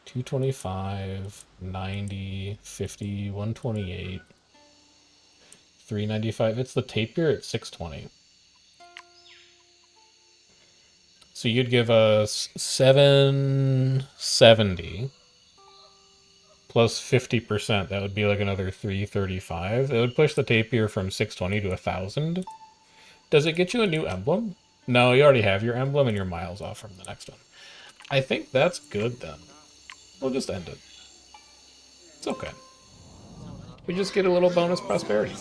225, 90, 50, 128, 395. It's the tapir at 620. So you'd give us 770 plus 50%. That would be like another 335. It would push the tapir from 620 to 1,000. Does it get you a new emblem? No, you already have your emblem and you're miles off from the next one. I think that's good then. We'll just end it. It's okay. We just get a little bonus prosperity.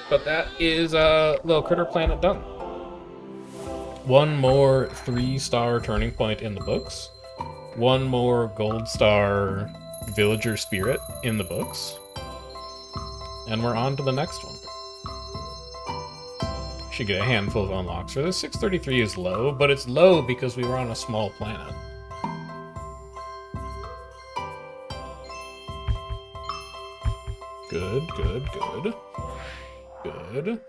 But that is Little Critter Planet done. One more 3-star turning point in the books. One more gold star villager spirit in the books. And we're on to the next one. Should get a handful of unlocks for this. 633 is low, but it's low because we were on a small planet. Good, good, good. Good.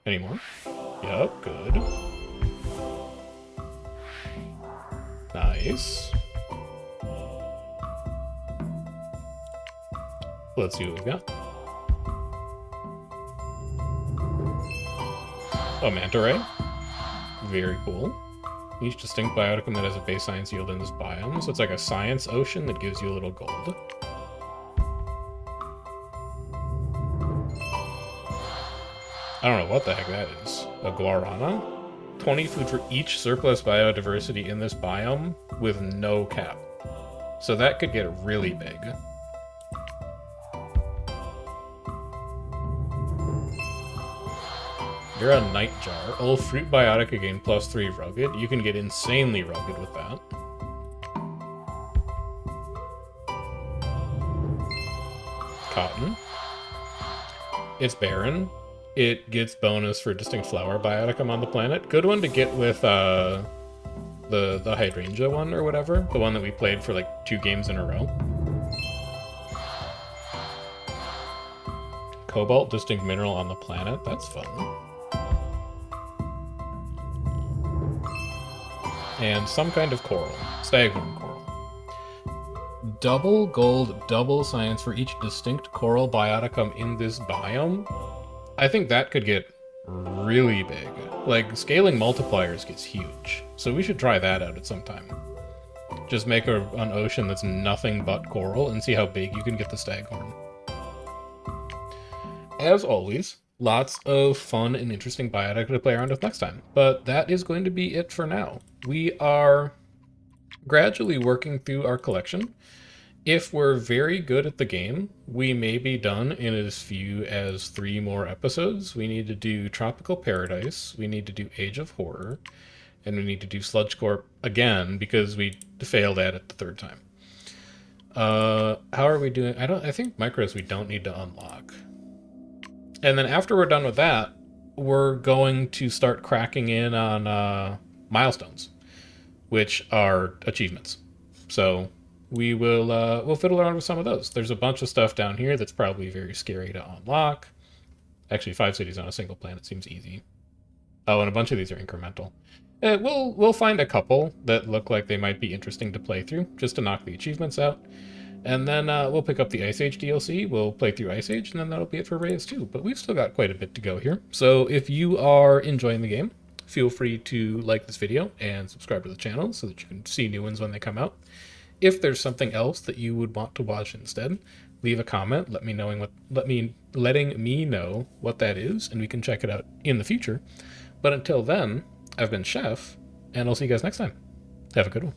Any more? Yep, good. Nice. Let's see what we got. Oh, manta ray. Very cool. Each distinct bioticum that has a base science yield in this biome. So it's like a science ocean that gives you a little gold. I don't know what the heck that is. A guarana? 20 food for each surplus biodiversity in this biome with no cap. So that could get really big. You're a nightjar. Old fruit biotic again, +3 rugged. You can get insanely rugged with that. Cotton. It's barren. It gets bonus for distinct flower bioticum on the planet. Good one to get with the hydrangea one or whatever. The one that we played for like 2 games in a row. Cobalt, distinct mineral on the planet. That's fun. And some kind of coral. Staghorn coral. Double gold, double science for each distinct coral bioticum in this biome. I think that could get really big. Like, scaling multipliers gets huge. So we should try that out at some time. Just make an ocean that's nothing but coral and see how big you can get the staghorn. As always, lots of fun and interesting biotic to play around with next time. But that is going to be it for now. We are gradually working through our collection. If we're very good at the game, we may be done in as few as 3 more episodes. We need to do Tropical Paradise, we need to do Age of Horror, and we need to do Sludge Corp again because we failed at it the 3rd time. How are we doing? I think micros we don't need to unlock. And then after we're done with that, we're going to start cracking in on milestones, which are achievements. So we will we'll fiddle around with some of those. There's a bunch of stuff down here that's probably very scary to unlock. Actually, 5 cities on a single planet seems easy. Oh, and a bunch of these are incremental. We'll find a couple that look like they might be interesting to play through, just to knock the achievements out. And then we'll pick up the Ice Age DLC, we'll play through Ice Age, and then that'll be it for Reus2. But we've still got quite a bit to go here. So if you are enjoying the game, feel free to like this video and subscribe to the channel so that you can see new ones when they come out. If there's something else that you would want to watch instead, leave a comment, letting me know what that is, and we can check it out in the future. But until then, I've been Chef, and I'll see you guys next time. Have a good one.